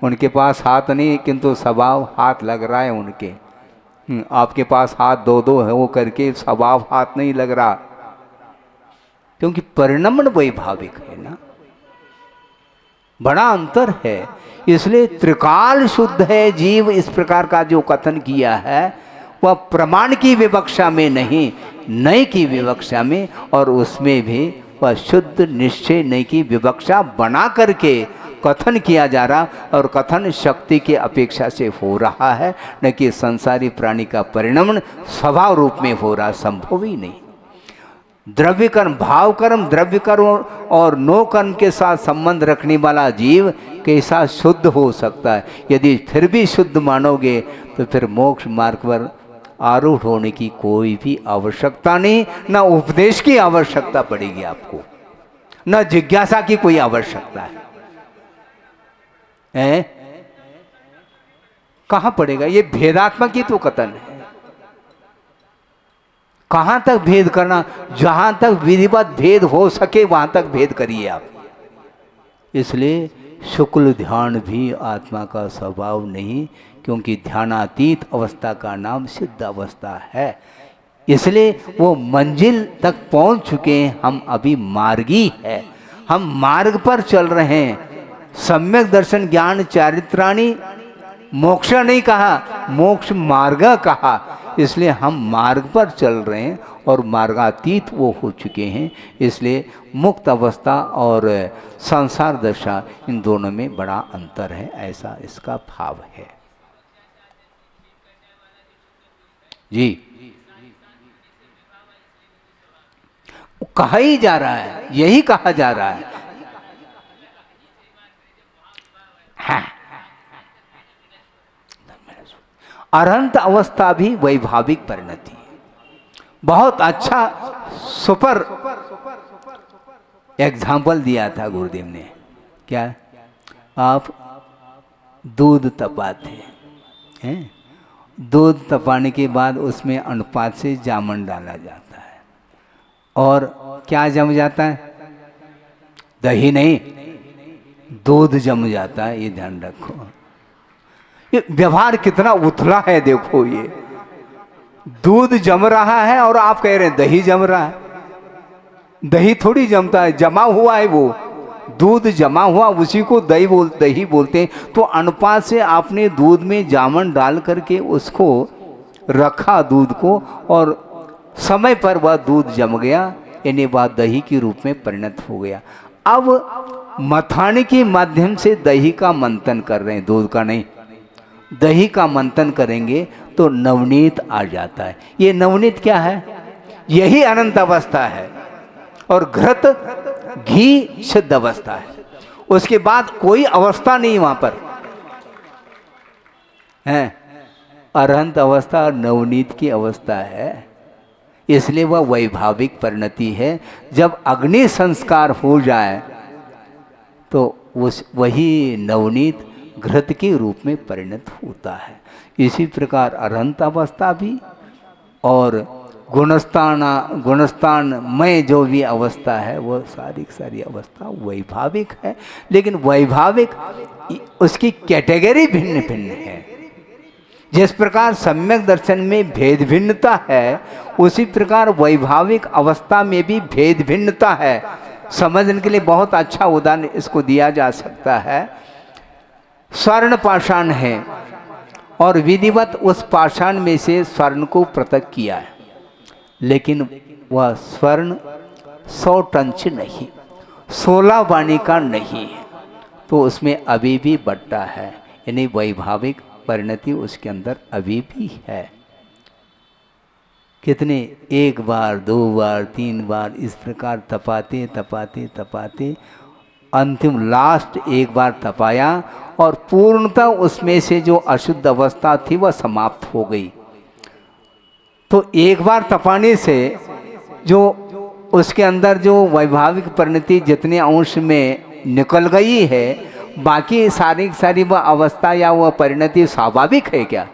S1: उनके पास हाथ नहीं, किंतु स्वभाव हाथ लग रहा है उनके। आपके पास हाथ दो दो है वो करके स्वभाव हाथ नहीं लग रहा, क्योंकि परिणमन वैभाविक है ना, बड़ा अंतर है। इसलिए त्रिकाल शुद्ध है जीव, इस प्रकार का जो कथन किया है वह प्रमाण की विवक्षा में नहीं, नय की विवक्षा में, और उसमें भी वह शुद्ध निश्चय नय की विवक्षा बना करके कथन किया जा रहा, और कथन शक्ति की अपेक्षा से हो रहा है, न कि संसारी प्राणी का परिणमन स्वभाव रूप में हो रहा, संभव ही नहीं। द्रव्य कर्म, भाव कर्म, द्रव्य कर्म और नो कर्म के साथ संबंध रखने वाला जीव कैसा शुद्ध हो सकता है? यदि फिर भी शुद्ध मानोगे तो फिर मोक्ष मार्ग पर आरूढ़ होने की कोई भी आवश्यकता नहीं, न उपदेश की आवश्यकता पड़ेगी आपको, न जिज्ञासा की कोई आवश्यकता है। कहां पड़ेगा? ये भेदात्मक ही तो कथन है। कहां तक भेद करना? जहां तक विधिवत भेद हो सके वहां तक भेद करिए आप। इसलिए शुक्ल ध्यान भी आत्मा का स्वभाव नहीं, क्योंकि ध्यानातीत अवस्था का नाम सिद्ध अवस्था है। इसलिए वो मंजिल तक पहुंच चुके हैं, हम अभी मार्गी है, हम मार्ग पर चल रहे हैं। सम्यक दर्शन ज्ञान चारित्राणी, मोक्ष नहीं कहा, मोक्ष मार्ग कहा। इसलिए हम मार्ग पर चल रहे हैं और मार्गातीत वो हो चुके हैं। इसलिए मुक्त अवस्था और संसार दशा, इन दोनों में बड़ा अंतर है, ऐसा इसका भाव है। जी, कहा ही जा रहा है, यही कहा जा रहा है। हाँ। अरहंत अवस्था भी वैभाविक परिणति है। बहुत अच्छा सुपर एग्जाम्पल दिया था गुरुदेव ने। क्या? आप दूध तपाते हैं, दूध तपाने के बाद उसमें अनुपात से जामन डाला जाता है, और क्या जम जाता है? दही नहीं, दूध जम जाता है। ये ध्यान रखो। ये व्यवहार कितना उथला है, देखो। ये दूध जम रहा है और आप कह रहे हैं दही जम रहा है। दही थोड़ी जमता है, जमा हुआ है वो दूध, जमा हुआ, उसी को दही बोलते हैं। तो अनुपात से आपने दूध में जामन डाल करके उसको रखा दूध को, और समय पर वह दूध जम गया, यानी वह दही के रूप में परिणत हो गया। अब मथाने के माध्यम से दही का मंथन कर रहे हैं, दूध का नहीं। दही का मंथन करेंगे तो नवनीत आ जाता है। ये नवनीत क्या है? यही अनंत अवस्था है। और घृत घी शुद्ध अवस्था है। उसके बाद कोई अवस्था नहीं वहां पर है। अरहंत अवस्था नवनीत की अवस्था है, इसलिए वह वैभाविक परिणति है। जब अग्नि संस्कार हो जाए तो उस वही नवनीत घृत के रूप में परिणत होता है। इसी प्रकार अरहंत अवस्था भी और गुणस्थान में जो भी अवस्था है वो सारी सारी अवस्था वैभाविक है। लेकिन वैभाविक उसकी कैटेगरी भिन्न भिन्न है। जिस प्रकार सम्यक दर्शन में भेद भिन्नता है, उसी प्रकार वैभाविक अवस्था में भी भेद भिन्नता है। समझने के लिए बहुत अच्छा उदाहरण इसको दिया जा सकता है। स्वर्ण पाषाण है और विधिवत उस पाषाण में से स्वर्ण को पृथक किया है, लेकिन वह स्वर्ण 100 टंच नहीं, 16 वाणी का नहीं है, तो उसमें अभी भी बट्टा है। यानी वैभाविक परिणति उसके अंदर अभी भी है। कितने, एक बार, 2 बार, 3 बार इस प्रकार तपाते तपाते तपाते अंतिम लास्ट एक बार तपाया, और पूर्णतः उसमें से जो अशुद्ध अवस्था थी वह समाप्त हो गई। तो एक बार तपाने से जो उसके अंदर जो वैभाविक परिणति जितने अंश में निकल गई है, बाकी सारी वह अवस्था या वह परिणति स्वाभाविक है क्या?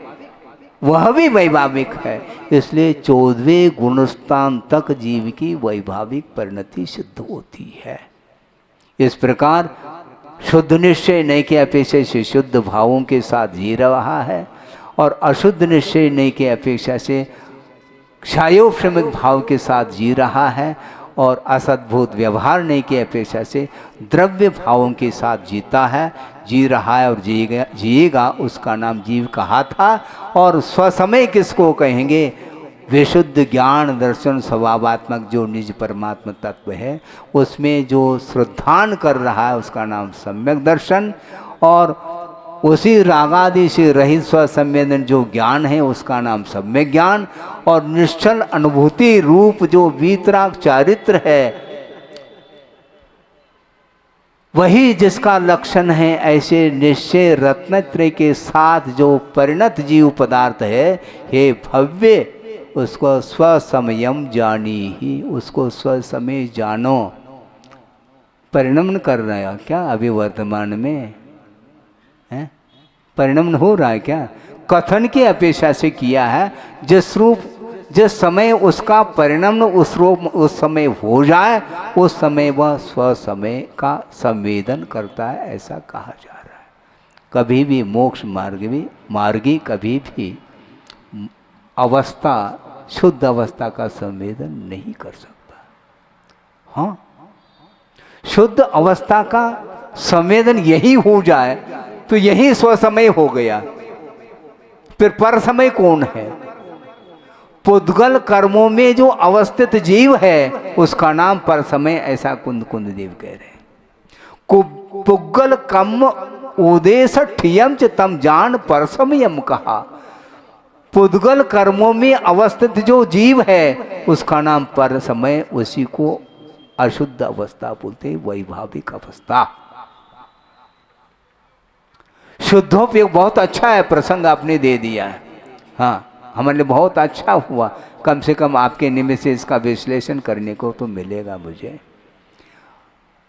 S1: वह भी वैभाविक है। इसलिए 14वें गुणस्थान तक जीव की वैभाविक परिणति सिद्ध होती है। इस प्रकार शुद्ध निश्चय नहीं के अपेक्षा से शुद्ध भावों के साथ जी रहा है, और अशुद्ध निश्चय नहीं के अपेक्षा से क्षायोश्रमिक भाव के साथ जी रहा है, और असद्भुत व्यवहार नहीं की अपेक्षा से द्रव्य भावों के साथ जीता है, जी रहा है और जिएगा। उसका नाम जीव कहा था। और स्वसमय किसको कहेंगे? विशुद्ध ज्ञान दर्शन स्वभावात्मक जो निज परमात्मा तत्व है, उसमें जो श्रद्धान कर रहा है उसका नाम सम्यक दर्शन, और उसी रागादि से रहित स्वसंवेदन जो ज्ञान है उसका नाम सम्यक ज्ञान, और निश्चल अनुभूति रूप जो वीतराग चारित्र है वही जिसका लक्षण है। ऐसे निश्चय रत्नत्रय के साथ जो परिणत जीव पदार्थ है, हे भव्य, उसको स्वसमयम जानी ही, उसको स्वसमय जानो। परिणमन कर रहा है क्या अभी वर्तमान में? परिणमन हो रहा है क्या? कथन की अपेक्षा से किया है। जिस रूप जिस समय उसका परिणमन उस समय हो जाए, उस समय वह स्वसमय का संवेदन करता है, ऐसा कहा जा रहा है। कभी भी मोक्ष मार्गी कभी भी अवस्था, शुद्ध अवस्था का संवेदन नहीं कर सकता। हाँ, शुद्ध अवस्था का संवेदन यही हो जाए तो यही स्वसमय हो गया। फिर पर समय कौन है? पुद्गल कर्मों में जो अवस्थित जीव है उसका नाम पर समय, ऐसा कुंद देव कह रहे हैं। पुद्गल कम उदेश ठियम च तम जान पर समयम कहा। पुद्गल कर्मों में अवस्थित जो जीव है उसका नाम पर समय, उसी को अशुद्ध अवस्था बोलते, वैभाविक अवस्था। शुद्धोपयोग बहुत अच्छा है, प्रसंग आपने दे दिया है। हाँ, हमारे लिए बहुत अच्छा हुआ, कम से कम आपके निमित्त से इसका विश्लेषण करने को तो मिलेगा मुझे।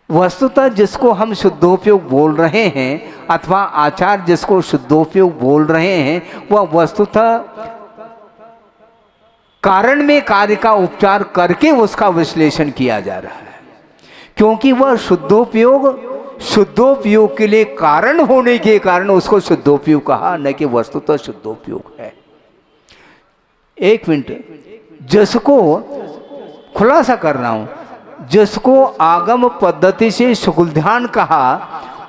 S1: वस्तुतः जिसको हम शुद्धोपयोग बोल रहे हैं अथवा आचार जिसको शुद्धोपयोग बोल रहे हैं, वह वस्तुतः कारण में कार्य का उपचार करके उसका विश्लेषण किया जा रहा है, क्योंकि वह शुद्धोपयोग के लिए कारण होने के कारण उसको शुद्धोपयोग कहा, न कि वस्तुतः शुद्धोपयोग है। एक मिनट, जिसको खुलासा कर रहा हूं, जिसको आगम पद्धति से शुक्ल ध्यान कहा,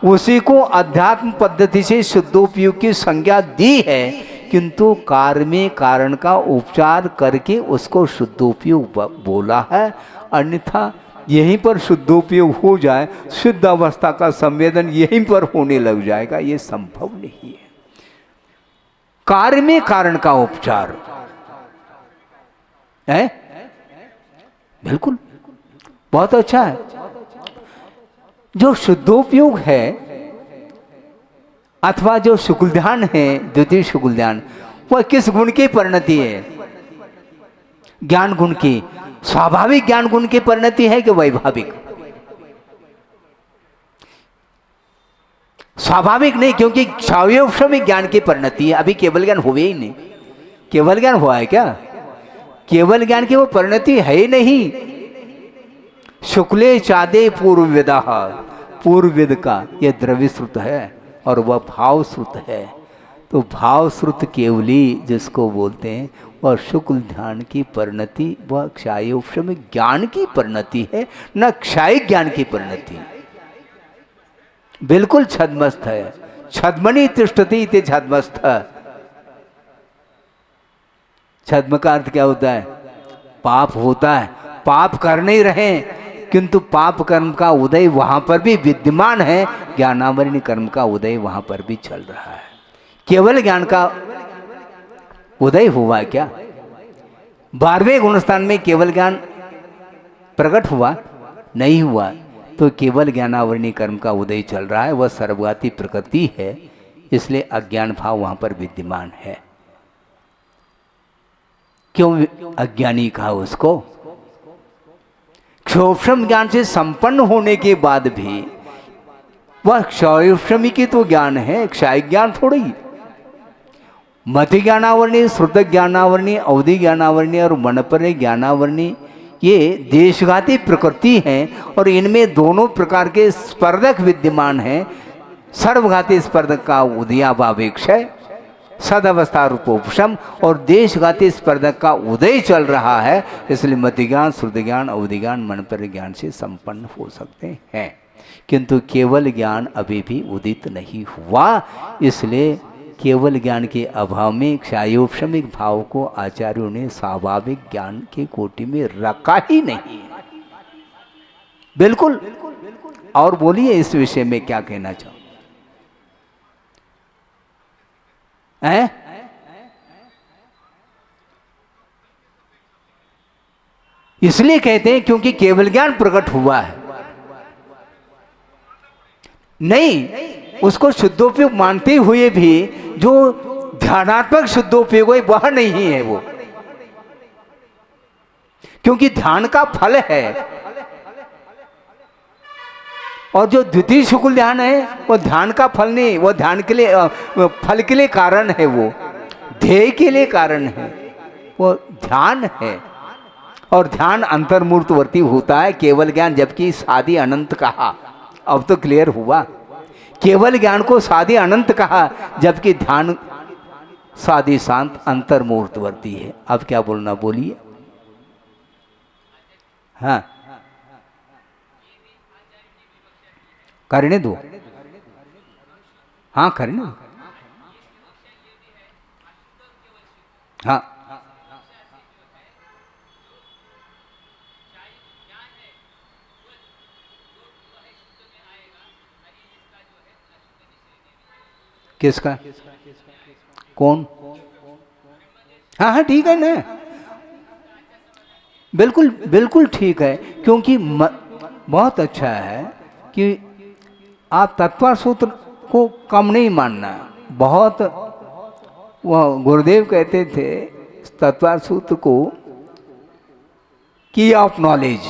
S1: उसी को अध्यात्म पद्धति से शुद्धोपयोग की संज्ञा दी है, किंतु कार्य में कारण का उपचार करके उसको शुद्धोपयोग बोला है। अन्यथा यहीं पर शुद्धोपयोग हो जाए, शुद्ध अवस्था का संवेदन यहीं पर होने लग जाएगा, ये संभव नहीं है। कार्य में कारण का उपचार है, बिल्कुल बहुत अच्छा है। जो शुद्धोपयोग है अथवा जो शुक्ल ध्यान है, द्वितीय शुक्ल ध्यान, वह किस गुण की परिणति है? ज्ञान गुण की। स्वाभाविक ज्ञान गुण की परिणति है कि वैभाविक? स्वाभाविक नहीं, क्योंकि क्षावयवश्रमिक ज्ञान की परिणति है। अभी केवल ज्ञान हुए ही नहीं। केवल ज्ञान हुआ है क्या? केवल ज्ञान की वो परिणति है ही नहीं। शुक्ले चादे पूर्वविदा, पूर्वविद का यह द्रव्य श्रुत है और वह भाव श्रुत है। तो भाव श्रुत केवली जिसको बोलते हैं, वह शुक्ल ध्यान की परिणति, वह क्षायोपशमिक ज्ञान की परिणति है, न क्षायिक ज्ञान की परिणति। बिल्कुल छद्मस्थ है। छद्मनि तिष्ठति इति छद्मस्थ। छद्म का अर्थ क्या होता है? पाप होता है। पाप कर नहीं रहे, किंतु पाप कर्म का उदय वहां पर भी विद्यमान है, ज्ञानावरणीय कर्म का उदय वहां पर भी चल रहा है। केवल ज्ञान का उदय हुआ क्या? 12वें गुणस्थान में केवल ज्ञान प्रकट हुआ नहीं हुआ, तो केवल ज्ञानावरणीय कर्म का उदय चल रहा है। वह सर्वघाती प्रकृति है, इसलिए अज्ञान भाव वहां पर विद्यमान है। क्यों अज्ञानी कहा उसको? क्षोभम ज्ञान से संपन्न होने के बाद भी वह क्षयोपमी की तो ज्ञान है, क्षायिक ज्ञान थोड़ी। मति ज्ञानावरणी, श्रुत ज्ञानावरणी, अवधि ज्ञानावरणी और मनपर ज्ञानावरणी ये देशघाती प्रकृति हैं, और इनमें दोनों प्रकार के स्पर्धक विद्यमान हैं। सर्वघाती स्पर्धक का उदयाभावेक्षय सदवस्था रूपोपशम, और देशघाती स्पर्धक का उदय चल रहा है। इसलिए मति ज्ञान, श्रुति ज्ञान, अवधि ज्ञान, मनपर ज्ञान से संपन्न हो सकते हैं, किंतु केवल ज्ञान अभी भी उदित नहीं हुआ। इसलिए केवल ज्ञान के अभाव में क्षायोपशमिक भाव को आचार्यों ने स्वाभाविक ज्ञान के कोटि में रखा ही नहीं। बिल्कुल। और बोलिए इस विषय में क्या कहना चाहो? हैं? इसलिए कहते हैं क्योंकि केवल ज्ञान प्रकट हुआ है। नहीं, उसको शुद्धोपयोग मानते हुए भी जो ध्यानात्मक शुद्धोपयोग है वह नहीं है वो, क्योंकि ध्यान का फल है। और जो द्वितीय शुक्ल ध्यान है वो ध्यान का फल नहीं, वो ध्यान के लिए फल के लिए कारण है, वो ध्येय के लिए कारण है, वो ध्यान है। और ध्यान अंतर्मूर्तवर्ती होता है केवल ज्ञान, जबकि सादि अनंत कहा। अब तो क्लियर हुआ। केवल ज्ञान को सादि अनंत कहा, जबकि ध्यान सादि शांत अंतर्मूर्तवर्ती है। अब क्या बोलना बोलिए? हाँ, करने दो। हाँ, करने दो। हाँ, किसका? कौन? हाँ हाँ ठीक है ना, बिल्कुल बिल्कुल ठीक है। क्योंकि बहुत अच्छा है कि आप तत्व सूत्र को कम नहीं मानना। बहुत वह गुरुदेव कहते थे तत्व सूत्र को की ऑफ नॉलेज,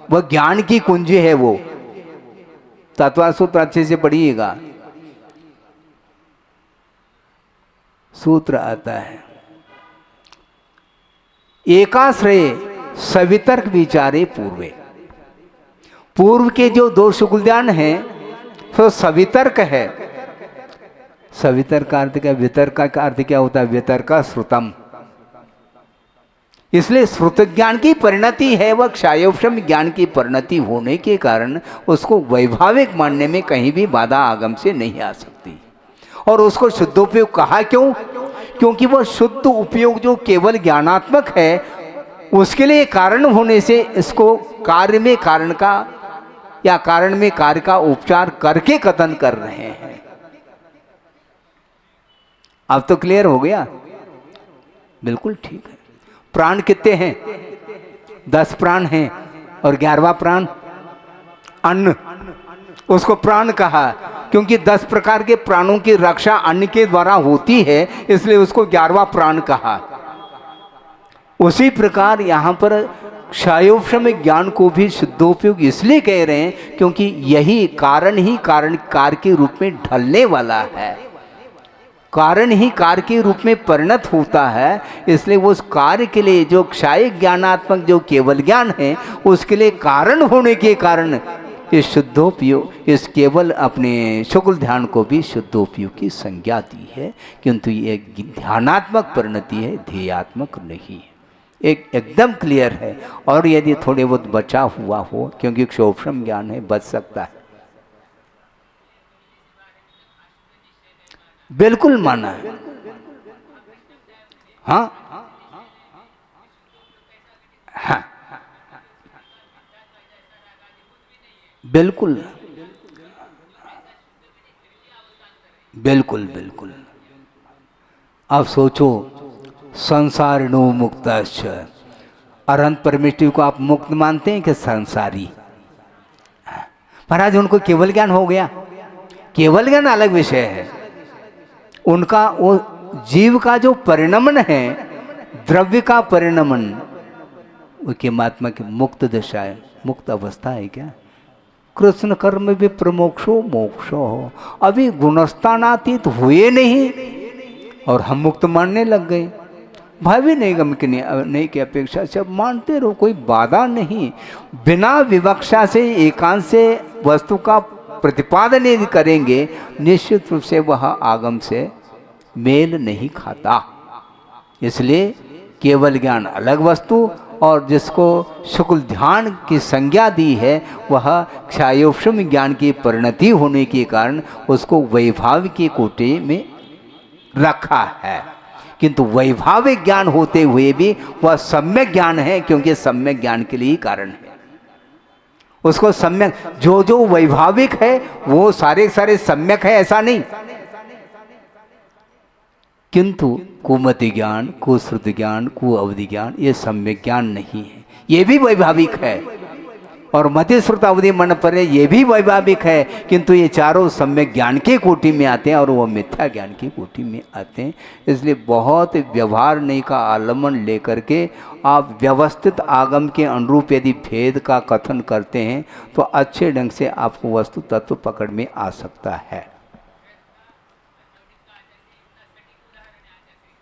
S1: वह ज्ञान की कुंजी है। वो तत्व सूत्र अच्छे से पढ़िएगा, सूत्र आता है एकाश्रय सवितर्क विचारे पूर्वे। पूर्व के जो दो शुक्लध्यान हैं तो सवितर्क है। सवितर्क का अर्थ क्या, वितर्क का अर्थ क्या होता है, वितर्क श्रुतम। इसलिए श्रुत ज्ञान की परिणति है, वह क्षयोपशम ज्ञान की परिणति होने के कारण उसको वैभाविक मानने में कहीं भी बाधा आगम से नहीं आ सकती। और उसको शुद्धोपयोग कहा क्यों, क्योंकि वह शुद्ध उपयोग जो केवल ज्ञानात्मक है उसके लिए कारण होने से इसको कार्य में कारण का या कारण में कार्य का उपचार करके कथन कर रहे हैं। अब तो क्लियर हो गया, बिल्कुल ठीक है। प्राण कितने हैं, 10 प्राण हैं और 11वां प्राण अन्न, उसको प्राण कहा क्योंकि 10 प्रकार के प्राणों की रक्षा अन्न के द्वारा होती है, इसलिए उसको 11वां प्राण कहा। उसी प्रकार यहाँ पर क्षयोपशम ज्ञान को भी शुद्धोपयोग इसलिए कह रहे हैं क्योंकि यही कारण ही कारण कार्य के रूप में ढलने वाला है, कारण ही कार्य के रूप में परिणत होता है। इसलिए वो उस कार्य के लिए जो क्षय ज्ञानात्मक जो केवल ज्ञान है उसके लिए कारण होने के कारण इस शुद्धोपयोग, इस केवल अपने शुक्ल ध्यान को भी शुद्धोपयोग की संज्ञा दी है, किंतु ये ध्यानात्मक परिणति है, ध्येयात्मक नहीं है। एकदम क्लियर है। और यदि थोड़े बहुत बचा हुआ हो, क्योंकि क्षोभम ज्ञान है, बच सकता है, बिल्कुल माना है। हाँ हाँ बिल्कुल बिल्कुल बिल्कुल। अब सोचो संसारिणो मुक्तश्च, अरहंत परमेष्टि को आप मुक्त मानते हैं कि संसारी? महाराज उनको केवल ज्ञान हो गया, केवल ज्ञान अलग विषय है। उनका वो जीव का जो परिणमन है, द्रव्य का परिणमन, उसके महात्मा की मुक्त दशा है, मुक्त अवस्था है क्या? कृष्ण कर्म भी प्रमोक्षो मोक्षो हो, अभी गुणस्थानातीत हुए नहीं और हम मुक्त मानने लग गए। भावी निगम की नहीं की अपेक्षा से अब मानते रहो, कोई बाधा नहीं। बिना विवक्षा से एकांत से वस्तु का प्रतिपादन यदि करेंगे निश्चित रूप से वह आगम से मेल नहीं खाता। इसलिए केवल ज्ञान अलग वस्तु, और जिसको शुक्ल ध्यान की संज्ञा दी है वह क्षयोपशम ज्ञान की परिणति होने के कारण उसको वैभाविक की कोटि में रखा है। किंतु वैभाविक ज्ञान होते हुए भी वह सम्यक ज्ञान है, क्योंकि सम्यक ज्ञान के लिए ही कारण है। उसको सम्यक, जो जो वैभाविक है वो सारे सारे सम्यक है ऐसा नहीं, किंतु कुमति ज्ञान, कुश्रुति ज्ञान, कुअवधि ज्ञान ये सम्यक ज्ञान नहीं है, ये भी वैभाविक है। और मति श्रुत अवधि मन पर ये भी वैभाविक है, किंतु ये चारों सम्यक ज्ञान के कोटि में आते हैं और वो मिथ्या ज्ञान की कोटि में आते हैं। इसलिए बहुत व्यवहार नहीं का आलम्बन लेकर के आप व्यवस्थित आगम के अनुरूप यदि भेद का कथन करते हैं तो अच्छे ढंग से आपको वस्तु तत्व पकड़ में आ सकता है।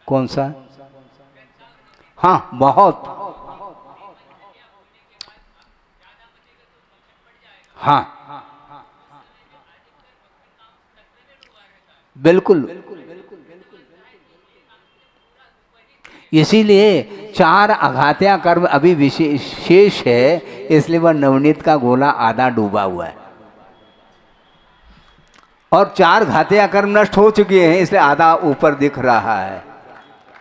S1: कौन सा? हाँ बहुत, हाँ बिल्कुल। इसीलिए 4 आघात्या कर्म अभी विशेष है, इसलिए वह नवनीत का गोला आधा डूबा हुआ है और 4 घातिया कर्म नष्ट हो चुके हैं, इसलिए आधा ऊपर दिख रहा है।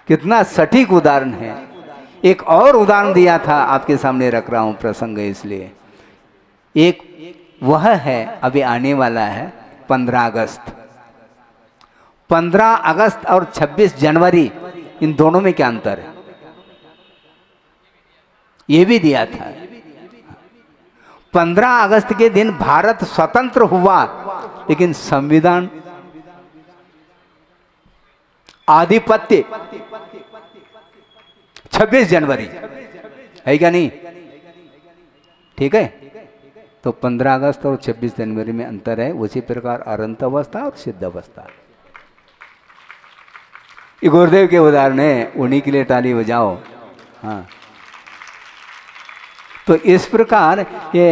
S1: कितना सटीक उदाहरण है। एक और उदाहरण दिया था, आपके सामने रख रहा हूं प्रसंग, इसलिए एक वह है अभी आने वाला है 15 अगस्त। 15 अगस्त और 26 जनवरी इन दोनों में क्या अंतर है? ये भी दिया था। 15 अगस्त के दिन भारत स्वतंत्र हुआ, लेकिन संविधान आधिपत्य 26 जनवरी है क्या नहीं? ठीक है, तो 15 अगस्त और 26 जनवरी में अंतर है। उसी प्रकार अनंत अवस्था और सिद्ध अवस्था, ये गुरुदेव के उदाहरण है, उन्हीं के लिए ताली बजाओ। हाँ, तो इस प्रकार ये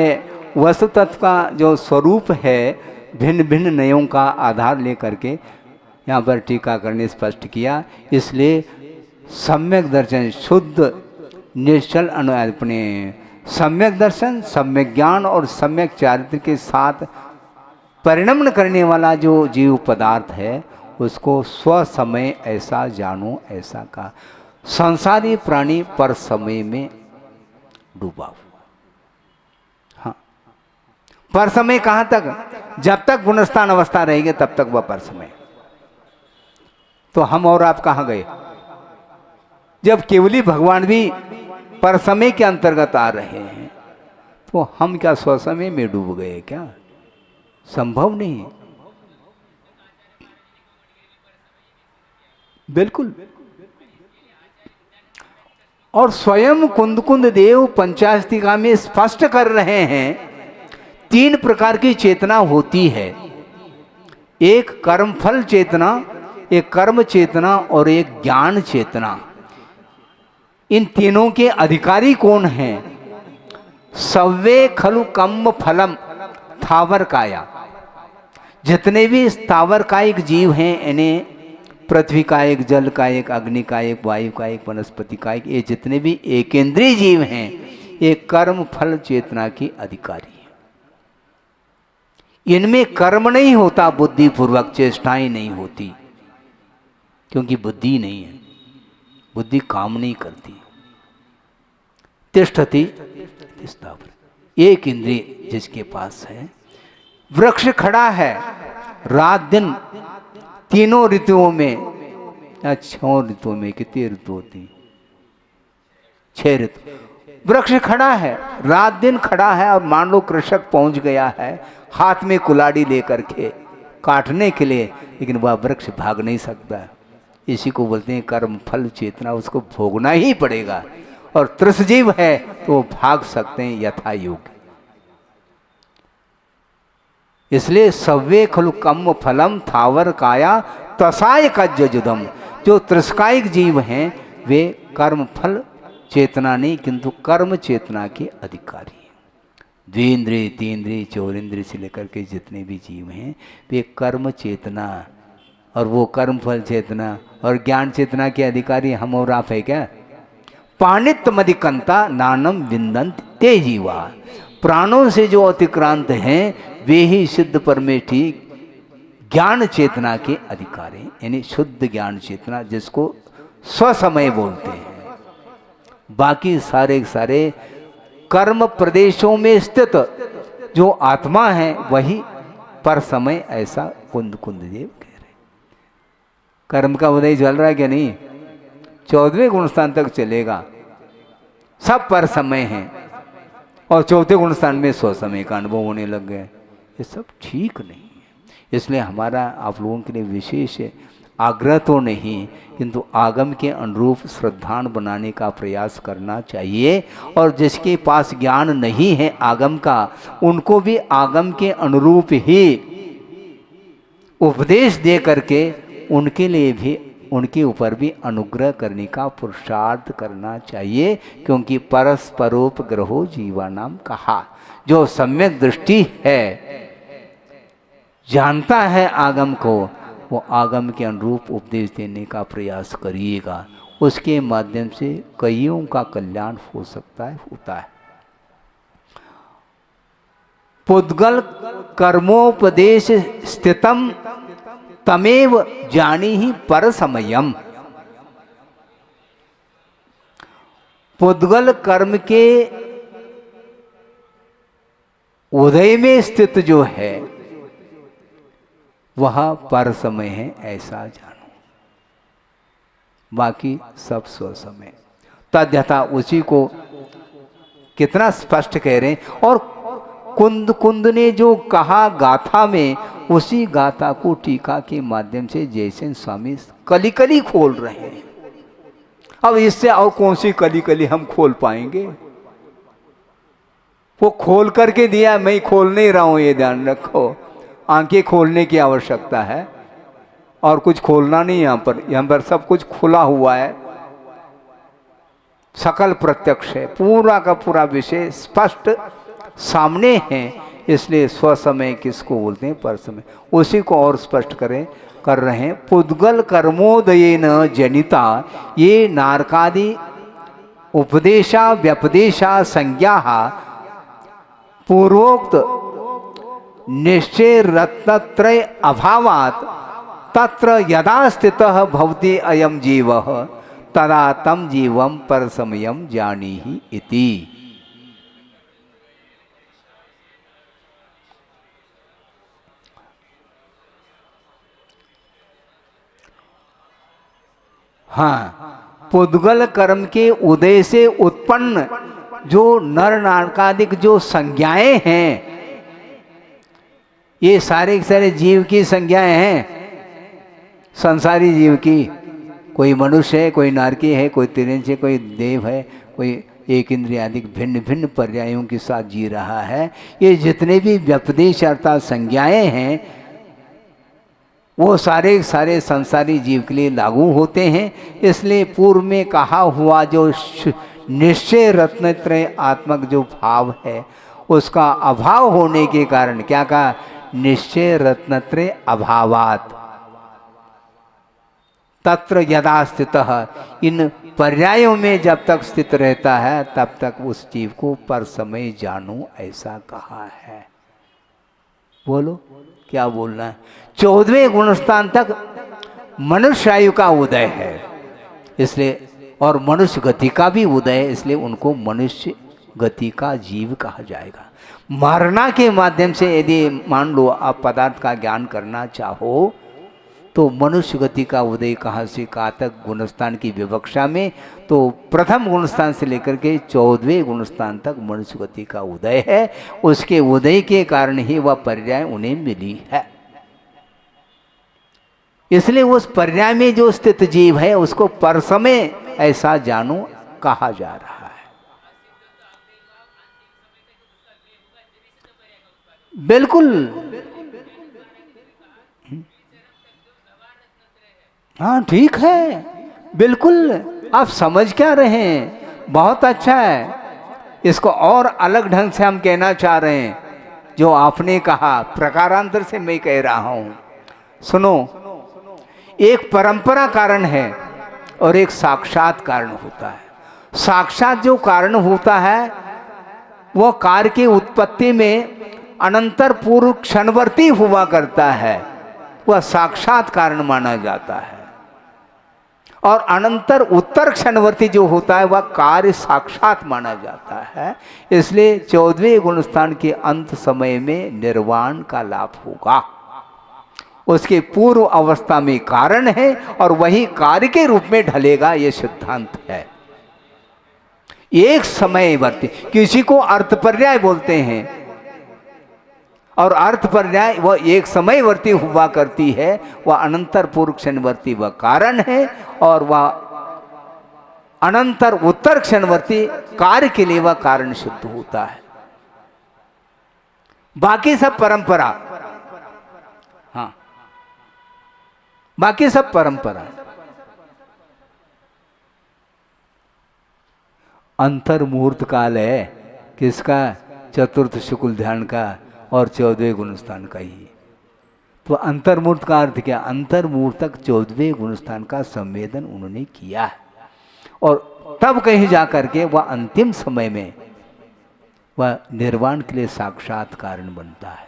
S1: वस्तु तत्व का जो स्वरूप है, भिन्न भिन्न नयों का आधार लेकर के यहाँ पर टीकाकरण ने स्पष्ट किया। इसलिए सम्यक दर्शन, शुद्ध निश्चल अपने सम्यक दर्शन, सम्यक ज्ञान और सम्यक चारित्र के साथ परिणमन करने वाला जो जीव पदार्थ है, उसको स्व समय ऐसा जानो, ऐसा का। संसारी प्राणी पर समय में डूबा हुआ। हाँ, पर समय कहाँ तक? जब तक गुणस्थान अवस्था रहेगी तब तक वह पर समय। तो हम और आप कहाँ गए? जब केवली भगवान भी पर समय के अंतर्गत आ रहे हैं, तो हम क्या स्वसमय में डूब गए क्या? संभव नहीं। बिल्कुल। और स्वयं कुंद कुंद देव पंचास्तिका में स्पष्ट कर रहे हैं, 3 प्रकार की चेतना होती है। एक कर्मफल चेतना, एक कर्म चेतना और एक ज्ञान चेतना। इन तीनों के अधिकारी कौन हैं? सव्वे खलु कम्म फलम थावर काया। जितने भी स्थावर कायिक जीव हैं, इन्हें पृथ्वी का एक, जल का एक, अग्नि का एक, वायु का एक, वनस्पति का एक, ये जितने भी एकेंद्रीय जीव हैं, ये कर्म फल चेतना की अधिकारी हैं। इनमें कर्म नहीं होता, बुद्धि पूर्वक चेष्टाएं नहीं होती, क्योंकि बुद्धि नहीं है, बुद्धि काम नहीं करती। तिष्ठति स्थावर, एक इंद्रिय जिसके पास है। वृक्ष खड़ा है, रात दिन तीनों ऋतुओं में, या 6 ऋतुओं में, कितनी ऋतु होती? 6 ऋतु। वृक्ष खड़ा है, रात दिन खड़ा है, और मान लो कृषक पहुंच गया है हाथ में कुल्हाड़ी लेकर के काटने के लिए, लेकिन वह वृक्ष भाग नहीं सकता। इसी को बोलते हैं कर्म फल चेतना, उसको भोगना ही पड़ेगा। और त्रसजीव है तो वो भाग सकते हैं यथा योग्य। इसलिए सव्वे खलु कम्म फलम थावर काया तसाय कज्जुदम। जो त्रस्कायिक जीव हैं वे कर्म फल चेतना नहीं, किंतु कर्म चेतना के अधिकारी हैं। द्विंद्रिय, तीन्द्रिय, चौरिंद्रिय से लेकर के जितने भी जीव हैं, वे कर्म चेतना और वो कर्म फल चेतना और ज्ञान चेतना के अधिकारी हम और आप है क्या? पाणित मदिकंता नानम विंदंत ते जीवा। प्राणों से जो अतिक्रांत हैं वे ही सिद्ध परमेष्ठी ज्ञान चेतना के अधिकारी, यानी शुद्ध ज्ञान चेतना, जिसको स्वसमय बोलते हैं। बाकी सारे सारे कर्म प्रदेशों में स्थित जो आत्मा है वही पर समय, ऐसा कुंद कुंद देव कह रहे। कर्म का उदय चल रहा है क्या? नहीं, 14वें गुणस्थान तक चलेगा, सब पर समय है, और 4थे गुणस्थान में स्वसमय का अनुभव होने लग गए। ये सब ठीक नहीं है। इसलिए हमारा आप लोगों के लिए विशेष आग्रह तो नहीं, किंतु आगम के अनुरूप श्रद्धान बनाने का प्रयास करना चाहिए। और जिसके पास ज्ञान नहीं है आगम का, उनको भी आगम के अनुरूप ही उपदेश दे करके उनके लिए भी, उनके ऊपर भी अनुग्रह करने का पुरुषार्थ करना चाहिए। क्योंकि परस्परोपग्रहो जीवानाम कहा। जो सम्यक दृष्टि है, जानता है आगम को, वो आगम के अनुरूप उपदेश देने का प्रयास करिएगा। उसके माध्यम से कईयों का कल्याण हो सकता है, होता है। पुद्गल कर्मोपदेश स्थितम तमेव जानी ही पर समयम। पुद्गल कर्म के उदय में स्थित जो है वह पर समय है, ऐसा जानो। बाकी सब स्वसमय। तद्यथा उसी को कितना स्पष्ट कह रहे हैं। और कुंद कुंद ने जो कहा गाथा में, उसी गाथा को टीका के माध्यम से जैसे स्वामी कली कली खोल रहे हैं। अब इससे और कौन सी कली कली हम खोल पाएंगे? वो खोल करके दिया, मैं खोल नहीं रहा हूं, ये ध्यान रखो। आंखें खोलने की आवश्यकता है और कुछ खोलना नहीं। यहाँ पर सब कुछ खुला हुआ है, सकल प्रत्यक्ष है, पूरा का पूरा विषय स्पष्ट सामने है। इसलिए स्वसमय किसको बोलते हैं? पर समय। उसी को और स्पष्ट कर रहे हैं। पुद्गल कर्मोदयेन जनिता ये नारकादि उपदेशा व्यपदेशा संज्ञा पूर्वोक्त निश्चय रत्नत्रय अभावात् तत्र यदा स्थितः भवति अयम जीवः तदा तम जीवम पर समयम जानीहि इति। हाँ, पुद्गल कर्म के उदय से उत्पन्न जो नर नारकादिक जो संज्ञाएं हैं, ये सारे सारे जीव की संज्ञाएं हैं। संसारी जीव की, कोई मनुष्य है, कोई नारकी है, कोई तिरंज है, कोई देव है, कोई एक इंद्रियादिक भिन्न भिन्न पर्यायों के साथ जी रहा है। ये जितने भी व्यपदेश अर्थात संज्ञाएं हैं, वो सारे सारे संसारी जीव के लिए लागू होते हैं। इसलिए पूर्व में कहा हुआ जो निश्चय रत्नत्रय आत्मक जो भाव है, उसका अभाव होने के कारण क्या कहा? निश्चय रत्नत्रय अभावात् तत्र यदा स्थितः। इन पर्यायों में जब तक स्थित रहता है तब तक उस जीव को पर समय जानू, ऐसा कहा है। बोलो क्या बोलना है? 14वें गुणस्थान तक मनुष्य आयु का उदय है, इसलिए और मनुष्य गति का भी उदय है, इसलिए उनको मनुष्य गति का जीव कहा जाएगा। मरना के माध्यम से यदि मान लो आप पदार्थ का ज्ञान करना चाहो तो मनुष्य गति का उदय कहाँ से कहाँ तक गुणस्थान की विवक्षा में, तो प्रथम गुणस्थान से लेकर के 14वें गुणस्थान तक मनुष्य गति का उदय है। उसके उदय के कारण ही वह पर्याय उन्हें मिली है। इसलिए उस पर्याय में जो स्थित जीव है उसको परसमय ऐसा जानो कहा जा रहा है। बिल्कुल, हाँ ठीक है, बिल्कुल। आप समझ क्या रहे हैं? बहुत अच्छा है। इसको और अलग ढंग से हम कहना चाह रहे हैं। जो आपने कहा प्रकारांतर से मैं कह रहा हूं। सुनो, एक परंपरा कारण है और एक साक्षात कारण होता है। साक्षात जो कारण होता है वह कार्य की उत्पत्ति में अनंतर पूर्व क्षणवर्ती हुआ करता है, वह साक्षात कारण माना जाता है। और अनंतर उत्तर क्षणवर्ती जो होता है वह कार्य साक्षात माना जाता है। इसलिए 14वें गुणस्थान के अंत समय में निर्वाण का लाभ होगा। उसके पूर्व अवस्था में कारण है और वही कार्य के रूप में ढलेगा, यह सिद्धांत है। एक समयवर्ती, किसी को अर्थ पर्याय बोलते हैं, और अर्थ पर्याय वह एक समयवर्ती हुआ करती है, वह अनंतर पूर्व क्षणवर्ती वह कारण है, और वह अनंतर उत्तर क्षणवर्ती कार्य के लिए वह कारण सिद्ध होता है। बाकी सब परंपरा, हाँ बाकी सब परंपरा। अंतर्मुहूर्त काल है किसका? चतुर्थ शुक्ल ध्यान का और 14वें गुणस्थान का ही। तो अंतर्मुहूर्त का अर्थ क्या? अंतर्मुहूर्त तक 14वें गुणस्थान का संवेदन उन्होंने किया है, और तब कहीं जा करके वह अंतिम समय में वह निर्वाण के लिए साक्षात कारण बनता है।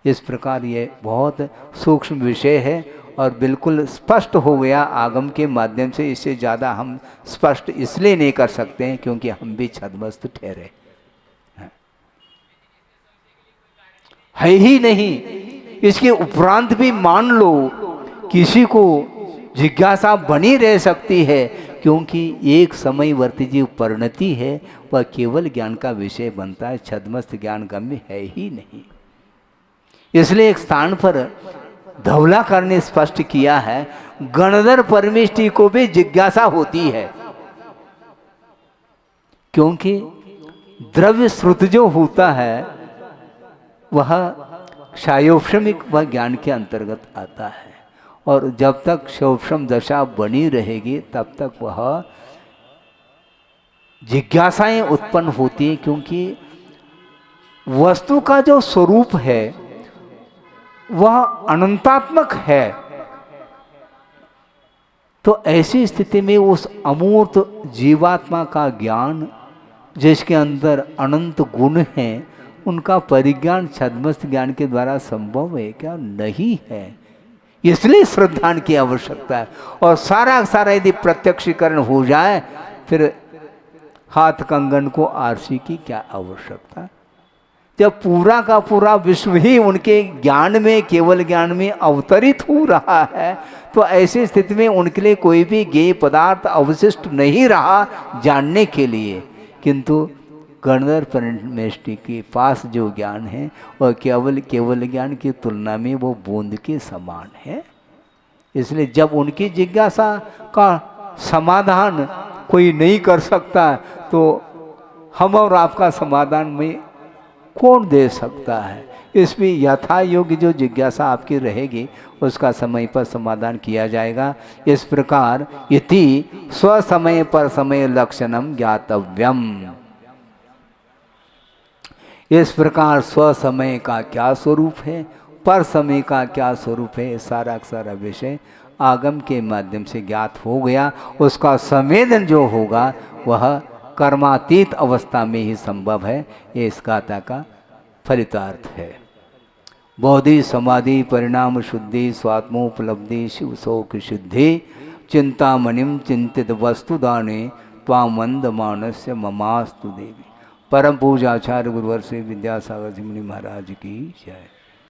S1: इस प्रकार ये बहुत सूक्ष्म विषय है और बिल्कुल स्पष्ट हो गया आगम के माध्यम से। इससे ज़्यादा हम स्पष्ट इसलिए नहीं कर सकते हैं क्योंकि हम भी छद्मस्त ठहरे है ही नहीं। इसके उपरांत भी मान लो किसी को जिज्ञासा बनी रह सकती है, क्योंकि एक समयवर्ती जो परिणति है वह केवल ज्ञान का विषय बनता है, छद्मस्त ज्ञान गम्य है ही नहीं। इसलिए एक स्थान पर धवलाकर ने स्पष्ट किया है, गणधर परमेष्टि को भी जिज्ञासा होती है, क्योंकि द्रव्य श्रुत जो होता है वह क्षयोपशमिक वह ज्ञान के अंतर्गत आता है, और जब तक क्षयोपशम दशा बनी रहेगी तब तक वह जिज्ञासाएं उत्पन्न होती हैं, क्योंकि वस्तु का जो स्वरूप है वह अनंतात्मक है। तो ऐसी स्थिति में उस अमूर्त जीवात्मा का ज्ञान, जिसके अंदर अनंत गुण हैं, उनका परिज्ञान छद्मस्त ज्ञान के द्वारा संभव है क्या? नहीं है। इसलिए श्रद्धान की आवश्यकता है। और सारा सारा यदि प्रत्यक्षीकरण हो जाए, फिर हाथ कंगन को आरसी की क्या आवश्यकता? जब पूरा का पूरा विश्व ही उनके ज्ञान में, केवल ज्ञान में अवतरित हो रहा है, तो ऐसी स्थिति में उनके लिए कोई भी ज्ञेय पदार्थ अवशिष्ट नहीं रहा जानने के लिए। किंतु गणधर परमेष्टि के पास जो ज्ञान है वह केवल ज्ञान की तुलना में वो बूंद के समान है। इसलिए जब उनकी जिज्ञासा का समाधान कोई नहीं कर सकता, तो हम और आपका समाधान में कौन दे सकता है? इसमें यथा योग्य जो जिज्ञासा आपकी रहेगी उसका समय पर समाधान किया जाएगा। इस प्रकार इति स्वसमय पर समय लक्षणम ज्ञातव्यम। इस प्रकार स्वसमय का क्या स्वरूप है, पर समय का क्या स्वरूप है, सारा सारा विषय आगम के माध्यम से ज्ञात हो गया। उसका संवेदन जो होगा वह कर्मातीत अवस्था में ही संभव है। ये इस गाथा का फलितार्थ है। बोधि समाधि परिणाम शुद्धि स्वात्मोपलब्धि शिव शोक शुद्धि चिंतामणिम चिंतित वस्तुदाने त्वामंद मानस्य ममास्तु देवी। परम पूज्य आचार्य गुरुवर श्री विद्यासागर जी मुनि महाराज की जय।